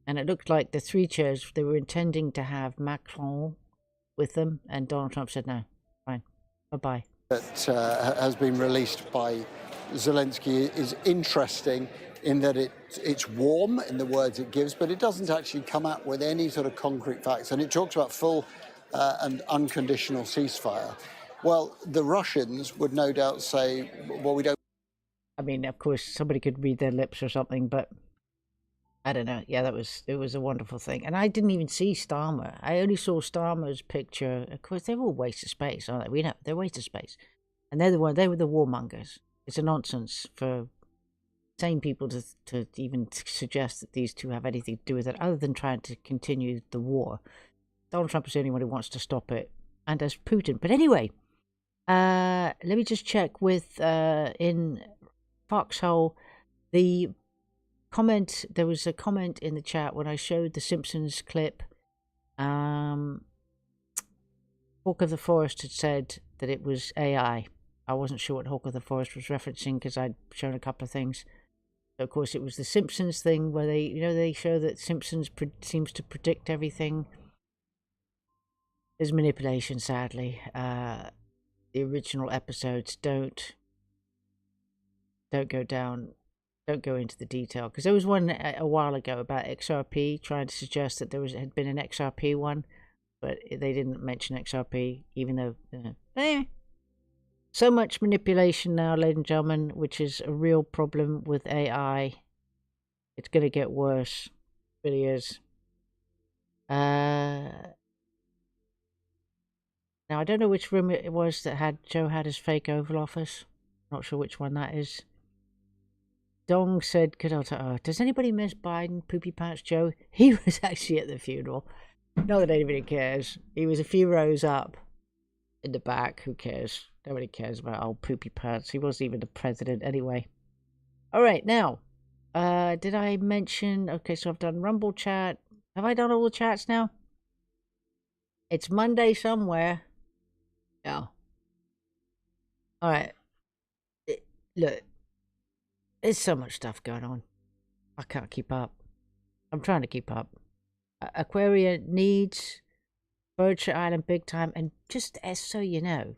And it looked like the 3 chairs, they were intending to have Macron with them, and Donald Trump said, no, fine, bye-bye. That has been released by Zelensky is interesting in that it's warm in the words it gives, but it doesn't actually come out with any sort of concrete facts. And it talks about full and unconditional ceasefire. Well, the Russians would no doubt say, well, we don't... I mean, of course, somebody could read their lips or something, but I don't know. Yeah, it was a wonderful thing. And I didn't even see Starmer. I only saw Starmer's picture. Of course, they're all waste of space, aren't they? We know, they're waste of space. And they were the warmongers. It's a nonsense for sane people to even suggest that these two have anything to do with it, other than trying to continue the war. Donald Trump is the only one who wants to stop it, and as Putin. But anyway, let me just check with, in Foxhole, the comment, there was a comment in the chat when I showed the Simpsons clip. Hawk of the Forest had said that it was AI. I wasn't sure what Hawk of the Forest was referencing because I'd shown a couple of things. So of course, it was the Simpsons thing where they show that Simpsons seems to predict everything. There's manipulation, sadly. The original episodes don't go into the detail, because there was one a while ago about XRP, trying to suggest that had been an XRP one, but they didn't mention XRP, even though anyway. So much manipulation now, ladies and gentlemen, which is a real problem with AI. It's going to get worse. It really is. Now, I don't know which room it was that Joe had his fake Oval Office. Not sure which one that is. Dong said, does anybody miss Biden, Poopy Pants Joe? He was actually at the funeral. Not that anybody cares. He was a few rows up in the back. Who cares? Nobody cares about old Poopy Pants. He wasn't even the president anyway. All right, now, did I mention... Okay, so I've done Rumble chat. Have I done all the chats now? It's Monday somewhere. Yeah. All right. Look, there's so much stuff going on. I can't keep up. I'm trying to keep up. Aquaria needs Berkshire Island big time. And just so you know,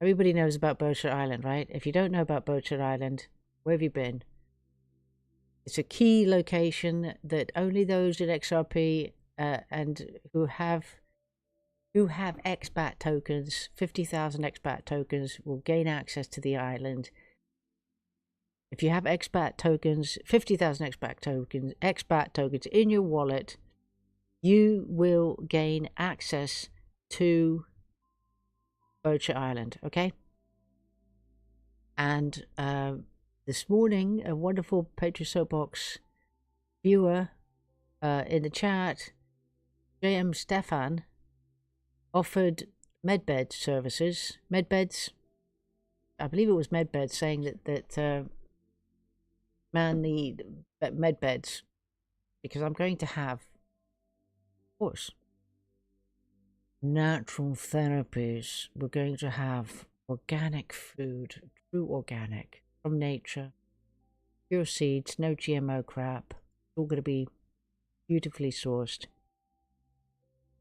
everybody knows about Berkshire Island, right? If you don't know about Berkshire Island, where have you been? It's a key location that only those in XRP and who have expat tokens, 50,000 expat tokens, will gain access to the island. if you have expat tokens, 50,000 expat tokens in your wallet, you will gain access to Berkshire Island, okay? And this morning, a wonderful Patriot Soapbox viewer in the chat, JM Stefan, offered medbed services. Medbeds, I believe it was medbeds, saying that man need medbeds, because I'm going to have, of course, natural therapies. We're going to have organic food, true organic, from nature, pure seeds, no GMO crap. It's all going to be beautifully sourced.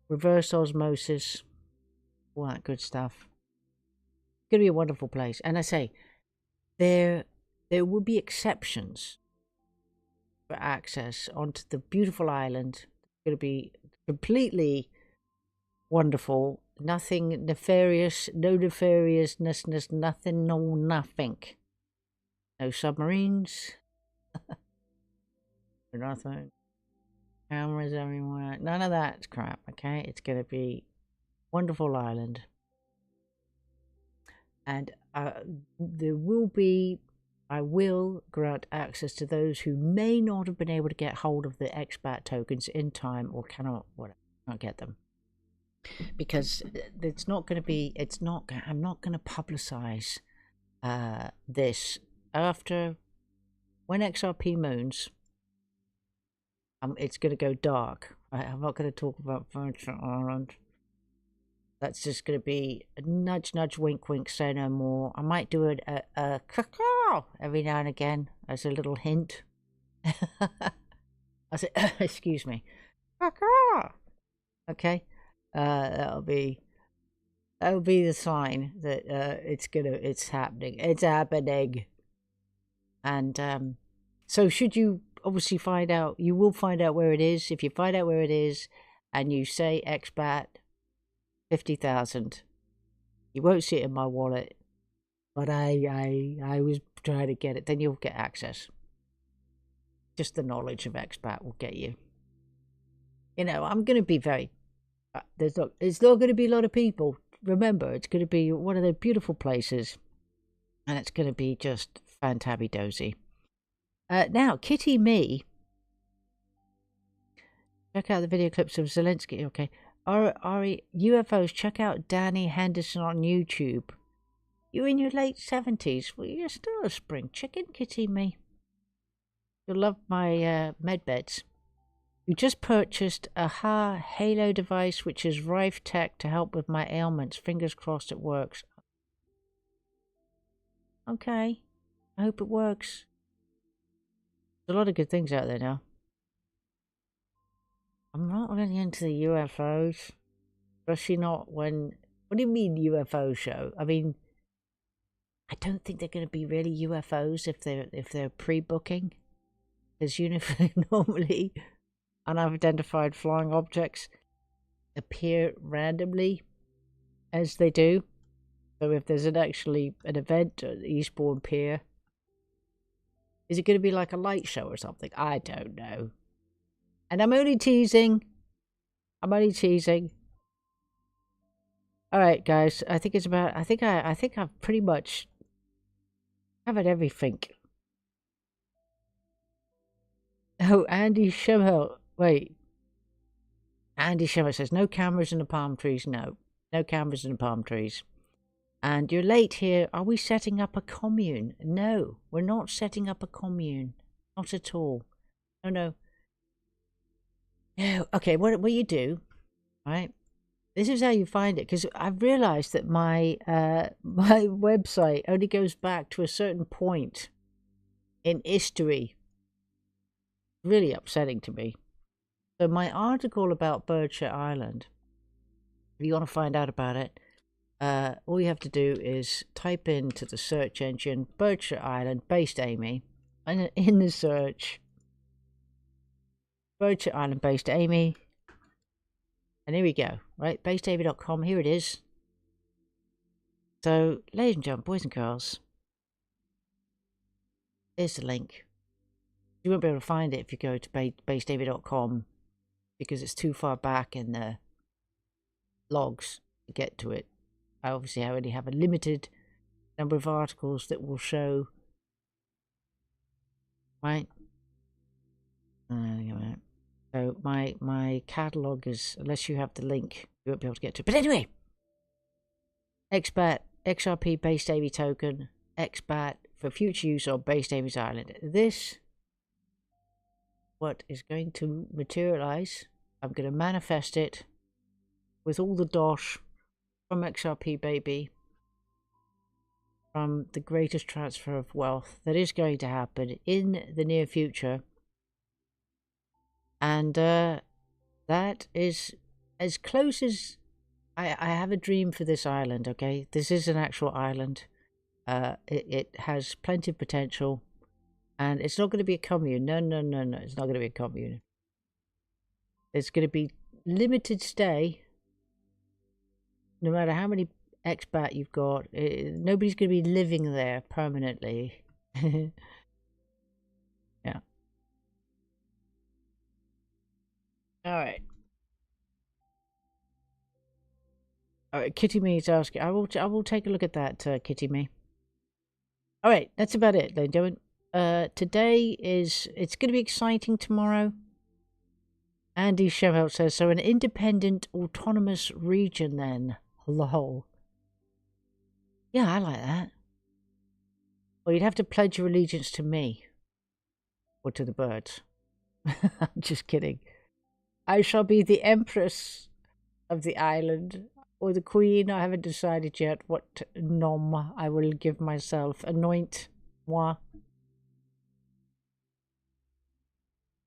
Reverse osmosis, all that good stuff. It's going to be a wonderful place. And I say, there will be exceptions for access onto the beautiful island. It's going to be completely wonderful. Nothing nefarious, no nefariousness, nothing, no nothing. No submarines. Nothing. Cameras everywhere. None of that crap, okay? It's going to be wonderful island. And there will be, I will grant access to those who may not have been able to get hold of the expat tokens in time, or cannot get them. Because it's not going to be, I'm not going to publicize this after, when XRP moons, it's going to go dark. Right? I'm not going to talk about Berkshire Island. That's just going to be a nudge, nudge, wink, wink, say no more. I might do a caw every now and again as a little hint. I said, excuse me. Caw. Okay. That'll be the sign that it's happening. It's happening. And so should you obviously find out, you will find out where it is. If you find out where it is and you say expat 50,000, you won't see it in my wallet, but I was trying to get it, then you'll get access. Just the knowledge of expat will get you. You know, I'm going to be very, it's not going to be a lot of people. Remember, it's going to be one of the beautiful places, and it's going to be just fantabby-dozy. Now, Kitty Me. Check out the video clips of Zelensky. Okay. Ari, UFOs, check out Danny Henderson on YouTube. You're in your late 70s. Well, you're still a spring chicken, Kitty Me. You'll love my med beds. You just purchased a Halo device, which is Rife Tech, to help with my ailments. Fingers crossed it works. Okay. I hope it works. There's a lot of good things out there now. I'm not really into the UFOs. Especially not when... What do you mean UFO show? I mean, I don't think they're going to be really UFOs if they're pre-booking. Because normally unidentified flying objects appear randomly as they do. So if there's actually an event at the Eastbourne Pier, is it going to be like a light show or something? I don't know. And I'm only teasing. All right, guys. I think it's about. I think I've pretty much covered everything. Oh, Andy Schemmel. Wait. Andy Schemmel says no cameras in the palm trees. No cameras in the palm trees. And you're late here. Are we setting up a commune? No, we're not setting up a commune. Not at all. No. No. Okay, what you do, right? This is how you find it, because I've realised that my my website only goes back to a certain point in history. Really upsetting to me. So my article about Berkshire Island, if you want to find out about it, all you have to do is type into the search engine Berkshire Island based Amy, and in the search Berkshire Island based Amy, and here we go, right? basedamy.com, here it is. So, ladies and gentlemen, boys and girls, Here's the link. You won't be able to find it if you go to basedavy.com because it's too far back in the logs to get to it. I only have a limited number of articles that will show. Right? So my catalog is, unless you have the link, you won't be able to get to it. But anyway, XBAT, XRP Base Davy token, XBAT for future use on Base Davy's Island. This, what is going to materialize, I'm going to manifest it with all the dosh from XRP baby, from the greatest transfer of wealth that is going to happen in the near future. And that is as close as I have a dream for this island, okay? This is an actual island. It has plenty of potential. And it's not going to be a commune. No. It's not going to be a commune. It's going to be limited stay. No matter how many expat you've got, nobody's going to be living there permanently. Yeah. All right. Kitty Me is asking. I will take a look at that, Kitty Me. All right, that's about it, ladies and gentlemen. Today it's going to be exciting tomorrow. Andy Shemhout says, so an independent autonomous region then. Lol. Yeah, I like that. Well, you'd have to pledge your allegiance to me. Or to the birds. I'm just kidding. I shall be the empress of the island. Or the queen. I haven't decided yet what nom I will give myself. Anoint moi.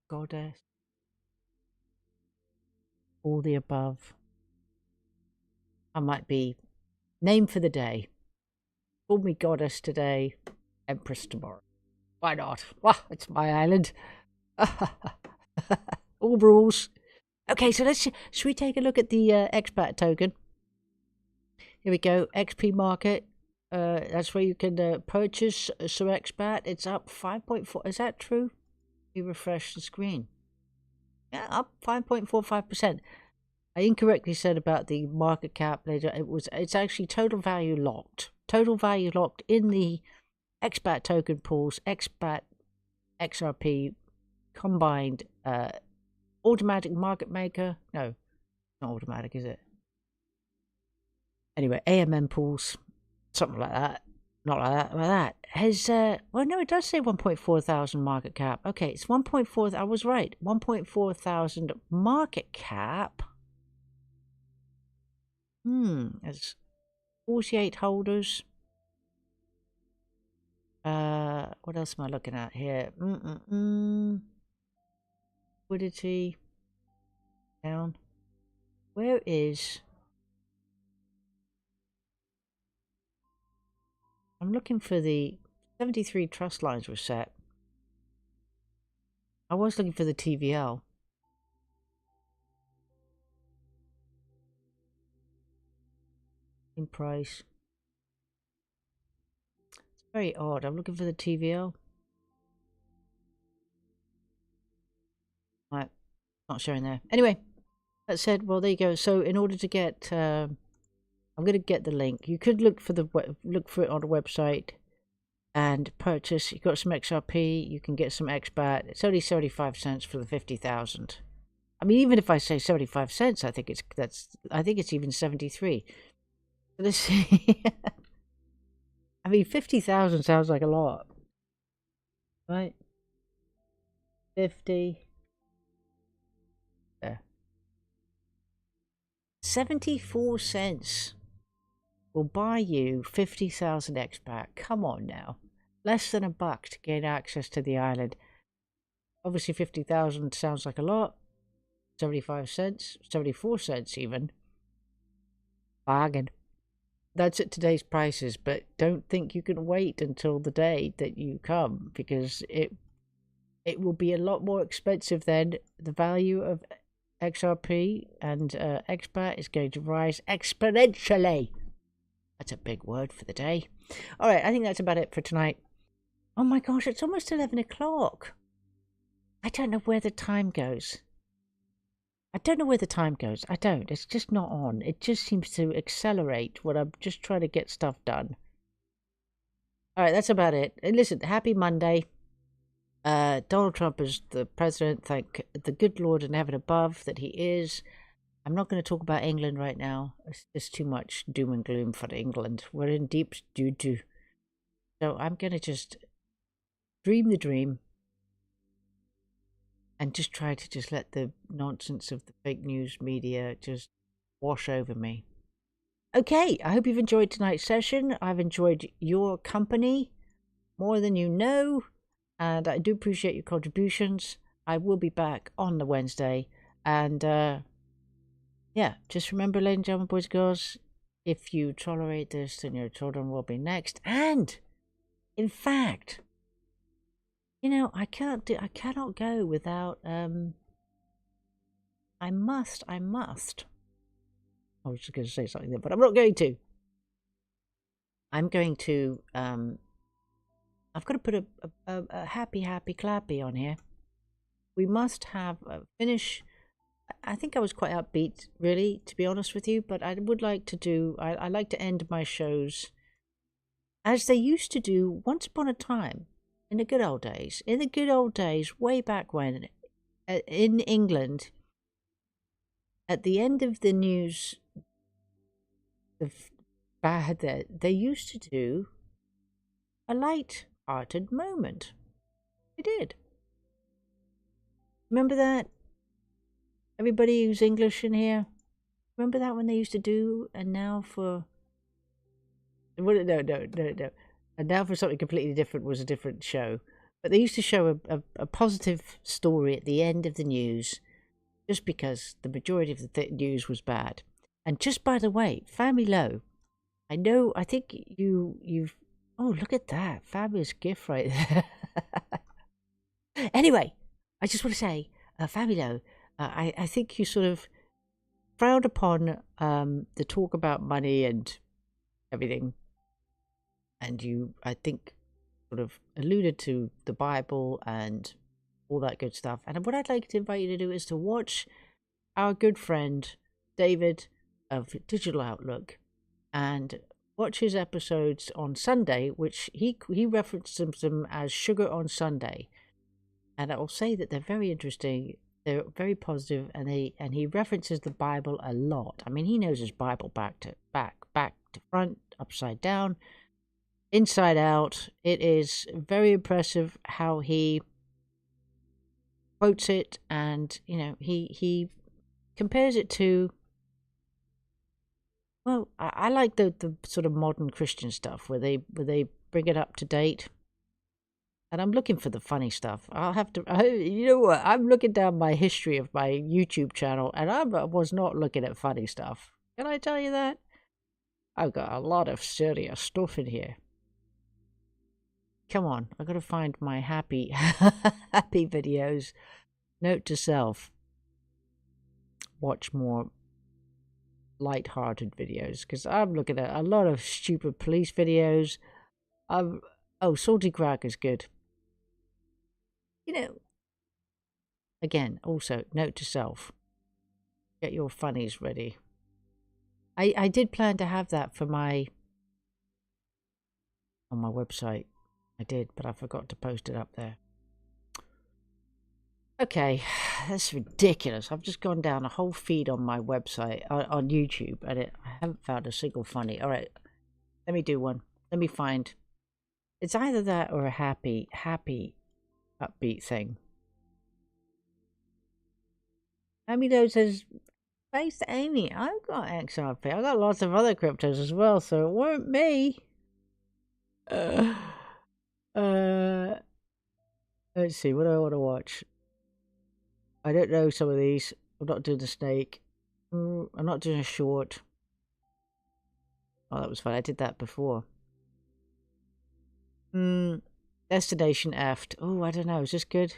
Goddess. All the above. I might be name for the day. Call me goddess today, empress tomorrow. Why not? Well, it's my island. All rules. Okay, so should we take a look at the expat token? Here we go. XP market. That's where you can purchase some expat. It's up 5.4. Is that true? You refresh the screen. Yeah, up 5.45%. I incorrectly said about the market cap. It's actually total value locked. Total value locked in the expat token pools. Expat XRP combined automatic market maker. No, not automatic, is it? Anyway, AMM pools, something like that. Not like that. Has well, no, it does say 1.4 thousand market cap. Okay, it's 1.4. I was right. 1.4 thousand market cap. It's 48 holders. What else am I looking at here? Liquidity down. Where is? I'm looking for the 73 trust lines were set. I was looking for the TVL. In price. It's very odd. I'm looking for the TVL. Right. Not showing there. Anyway, that said, well, there you go. So in order to get... I'm going to get the link. You could look for it on the website and purchase. You've got some XRP. You can get some XBAT. It's only 75 cents for the 50,000. I mean, even if I say 75 cents, I think it's even 73. Let's see. I mean, 50,000 sounds like a lot, right? 50. There. 74 cents will buy you 50,000 expat. Come on now. Less than $1 to gain access to the island. Obviously 50,000 sounds like a lot. 75 cents, 74 cents even. Bargain. That's at today's prices, but don't think you can wait until the day that you come, because it will be a lot more expensive then. The value of XRP and expat is going to rise exponentially. That's a big word for the day. All right, I think that's about it for tonight. Oh my gosh, it's almost 11 o'clock. I don't know where the time goes. I don't know where the time goes. I don't. It's just not on. It just seems to accelerate when I'm just trying to get stuff done. All right, that's about it. And listen, happy Monday. Donald Trump is the president. Thank the good Lord in heaven above that he is. I'm not going to talk about England right now. It's just too much doom and gloom for England. We're in deep doo-doo. So I'm going to just dream the dream and just try to just let the nonsense of the fake news media just wash over me. Okay, I hope you've enjoyed tonight's session. I've enjoyed your company more than you know, and I do appreciate your contributions. I will be back on the Wednesday, and yeah, just remember, ladies and gentlemen, boys and girls, if you tolerate this, then your children will be next. And, in fact, you know, I cannot go without, I must. I was just going to say something there, but I'm not going to. I'm going to, I've got to put a happy clappy on here. We must have a finish. I think I was quite upbeat, really, to be honest with you, but I would like to do, I like to end my shows as they used to do once upon a time, in the good old days. In the good old days, way back when, in England, at the end of the news, the bad that they used to do a light-hearted moment. They did. Remember that? Everybody who's English in here, remember that when they used to do, and now for... No. And now for something completely different was a different show. But they used to show a positive story at the end of the news, just because the majority of the news was bad. And just by the way, Family Low, I think you've... Oh, look at that. Fabulous gift right there. Anyway, I just want to say, Family Low, I think you sort of frowned upon the talk about money and everything. And you, I think, sort of alluded to the Bible and all that good stuff. And what I'd like to invite you to do is to watch our good friend, David of Digital Outlook, and watch his episodes on Sunday, which he references them as Sugar on Sunday. And I will say that they're very interesting. They're very positive, and he references the Bible a lot. I mean, he knows his Bible back to front, upside down, inside out. It is very impressive how he quotes it, and you know, he compares it to, well, I like the sort of modern Christian stuff where they bring it up to date. And I'm looking for the funny stuff. You know what? I'm looking down my history of my YouTube channel, and I was not looking at funny stuff. Can I tell you that? I've got a lot of serious stuff in here. Come on, I've got to find my happy videos. Note to self: watch more light-hearted videos, because I'm looking at a lot of stupid police videos. Salty Crack is good. You know, again, also, note to self, get your funnies ready. I did plan to have that for on my website. I did, but I forgot to post it up there. Okay, that's ridiculous. I've just gone down a whole feed on my website, on YouTube, and I haven't found a single funny. All right, let me do one. Let me find... It's either that or a happy, upbeat thing. Amy Doe says, thanks to Amy, I've got XRP. I've got lots of other cryptos as well, so it weren't me. Let's see, what do I want to watch? I don't know some of these. I'm not doing the snake. I'm not doing a short. Oh, that was fun. I did that before. Destination Eft. Oh, I don't know. Is this good?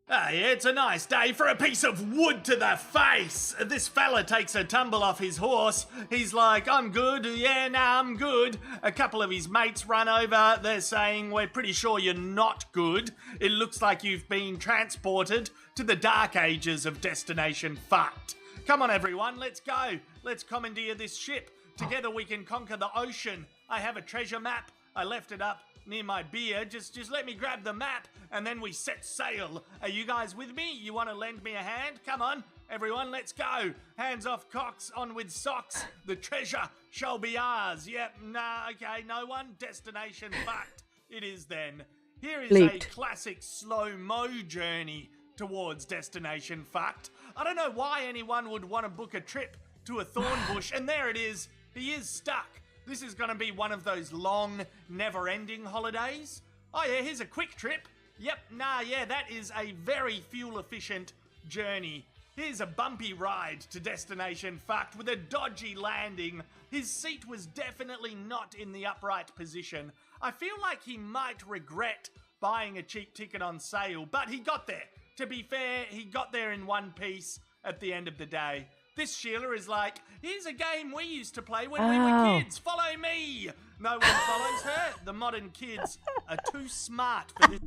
Hey, it's a nice day for a piece of wood to the face. This fella takes a tumble off his horse. He's like, I'm good. Yeah, nah, I'm good. A couple of his mates run over. They're saying, we're pretty sure you're not good. It looks like you've been transported to the dark ages of Destination Fucked. Come on, everyone, let's go. Let's commandeer this ship. Together we can conquer the ocean. I have a treasure map. I left it up near my beer. Just let me grab the map and then we set sail. Are you guys with me? You want to lend me a hand? Come on, everyone, let's go. Hands off cocks, on with socks. The treasure shall be ours. Yep, nah, okay, no one. Destination Fucked. It is then. Here is a classic slow-mo journey towards Destination Fucked. I don't know why anyone would want to book a trip to a thorn bush, and there it is. He is stuck. This is going to be one of those long, never-ending holidays. Oh yeah, here's a quick trip. Yep, nah, yeah, that is a very fuel-efficient journey. Here's a bumpy ride to Destination Fucked with a dodgy landing. His seat was definitely not in the upright position. I feel like he might regret buying a cheap ticket on sale, but he got there. To be fair, he got there in one piece at the end of the day. This Sheila is like, here's a game we used to play when we were kids. Follow me. No one follows her. The modern kids are too smart for this.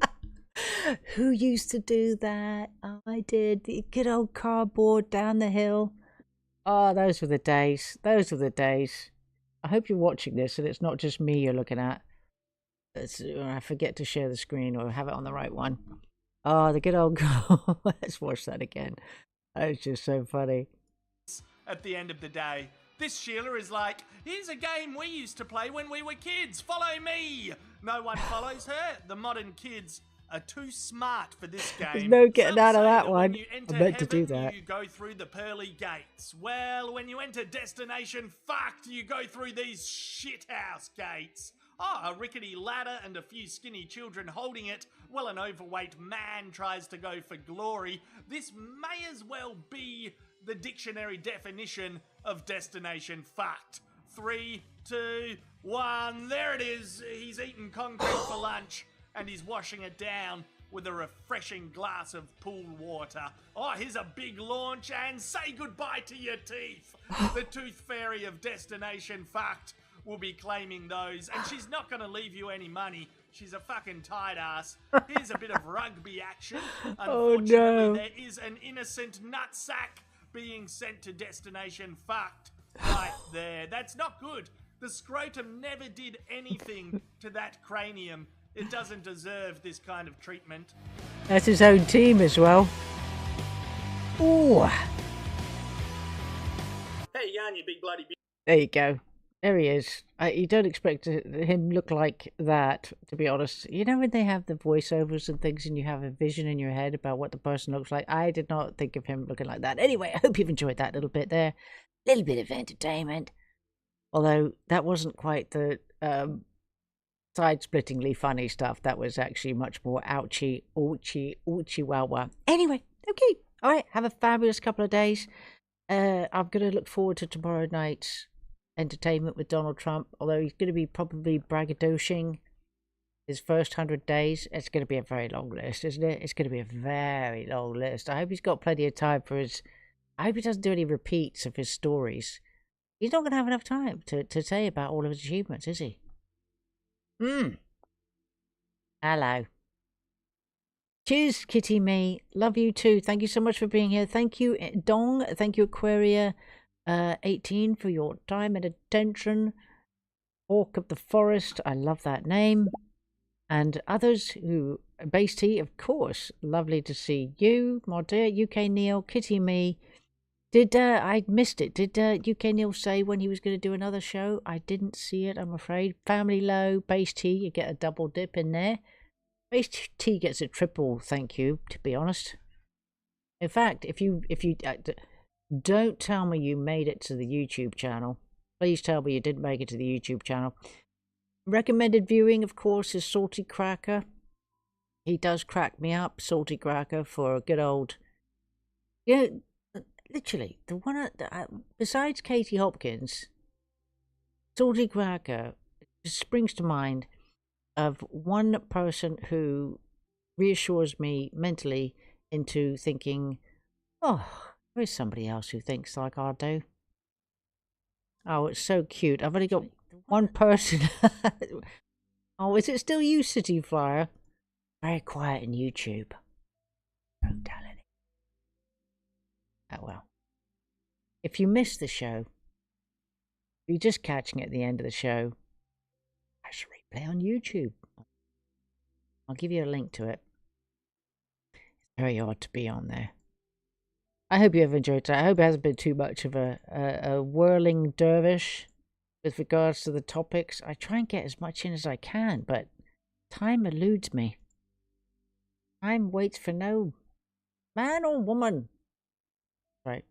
Who used to do that? I did. The good old cardboard down the hill. Oh, those were the days. Those were the days. I hope you're watching this and it's not just me you're looking at. I forget to share the screen or have it on the right one. Oh, the good old... Let's watch that again. That was just so funny. At the end of the day, this Sheila is like, here's a game we used to play when we were kids. Follow me. No one follows her. The modern kids are too smart for this game. There's no getting out of that one. I meant to do that. You go through the pearly gates. Well, when you enter Destination Fucked, you go through these shithouse gates. Oh, a rickety ladder and a few skinny children holding it, while an overweight man tries to go for glory. This may as well be the dictionary definition of Destination Fucked. 3, 2, 1, there it is. He's eaten concrete for lunch and he's washing it down with a refreshing glass of pool water. Oh, here's a big launch and say goodbye to your teeth. The tooth fairy of Destination Fucked will be claiming those, and she's not going to leave you any money. She's a fucking tight ass. Here's a bit of rugby action. Unfortunately, no. There is an innocent nutsack being sent to Destination Fucked right there. That's not good. The scrotum never did anything to that cranium. It doesn't deserve this kind of treatment. That's his own team as well. Ooh. Hey, Jan, you big bloody... There you go. There he is. You don't expect him look like that, to be honest. You know when they have the voiceovers and things and you have a vision in your head about what the person looks like? I did not think of him looking like that. Anyway, I hope you've enjoyed that little bit there. Little bit of entertainment. Although that wasn't quite the side-splittingly funny stuff. That was actually much more ouchy, wah. Anyway, okay. All right, have a fabulous couple of days. I'm going to look forward to tomorrow night's entertainment with Donald Trump, although he's going to be probably braggadociing his first 100 days. It's going to be a very long list, isn't it? It's going to be a very long list. I hope he's got plenty of time for his... I hope he doesn't do any repeats of his stories. He's not going to have enough time to say about all of his achievements, is he? Hello. Cheers, Kitty Me. Love you too. Thank you so much for being here. Thank you, Dong. Thank you, Aquaria 18, for your time and attention. Hawk of the Forest. I love that name. And others who... Base T, of course. Lovely to see you. Modea, UK Neil, Kitty Me. Did I missed it? Did UK Neil say when he was going to do another show? I didn't see it, I'm afraid. Family Low, Base T, you get a double dip in there. Base T gets a triple, thank you, to be honest. In fact, if you don't tell me you made it to the YouTube channel. Please tell me you didn't make it to the YouTube channel. Recommended viewing, of course, is Salty Cracker. He does crack me up, Salty Cracker, for a good old... Yeah. Literally, the one besides Katie Hopkins, Salty Cracker springs to mind of one person who reassures me mentally into thinking, oh, there is somebody else who thinks like I do. Oh, it's so cute. I've only got one person. Oh, is it still you, City Flyer? Very quiet on YouTube. Don't tell any. Oh, well. If you missed the show, if you're just catching it at the end of the show, there's a replay on YouTube. I'll give you a link to it. It's very odd to be on there. I hope you have enjoyed it. I hope it hasn't been too much of a whirling dervish with regards to the topics. I try and get as much in as I can, but time eludes me. Time waits for no man or woman. Right.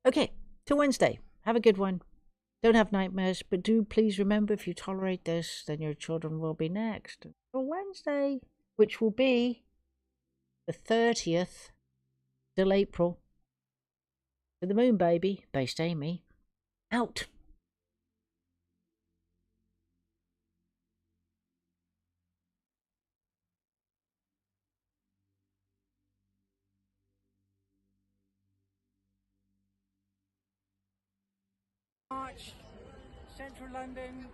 Okay, till Wednesday. Have a good one. Don't have nightmares, but do please remember, if you tolerate this, then your children will be next. Till Wednesday, which will be the 30th, till April. To the moon, baby. Based Amy. Out. March, Central London.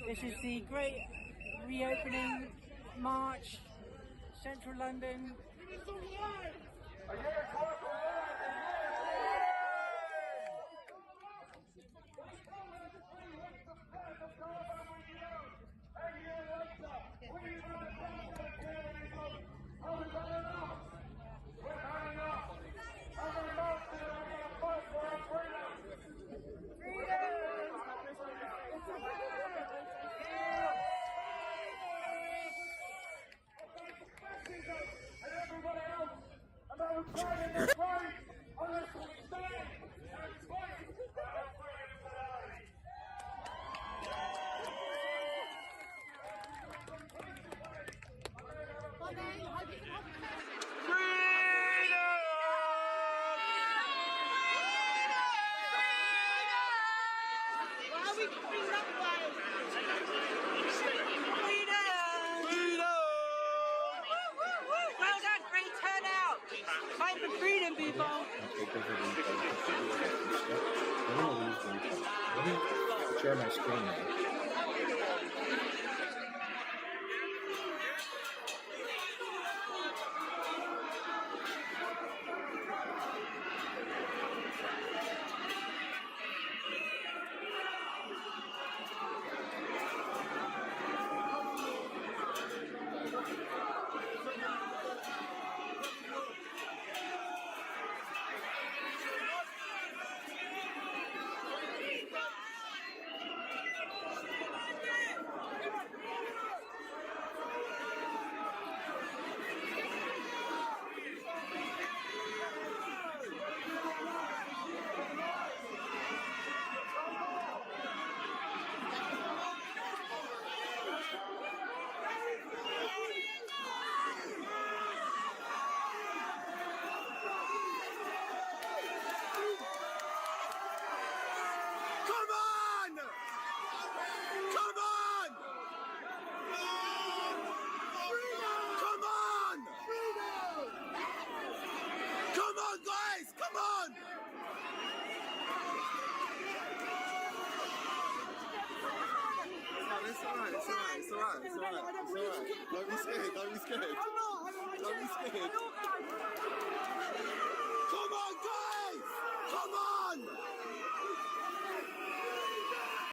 This is the great reopening march, Central London. Fight for freedom, people! Share my screen now. It's alright. Don't be scared. Don't be scared.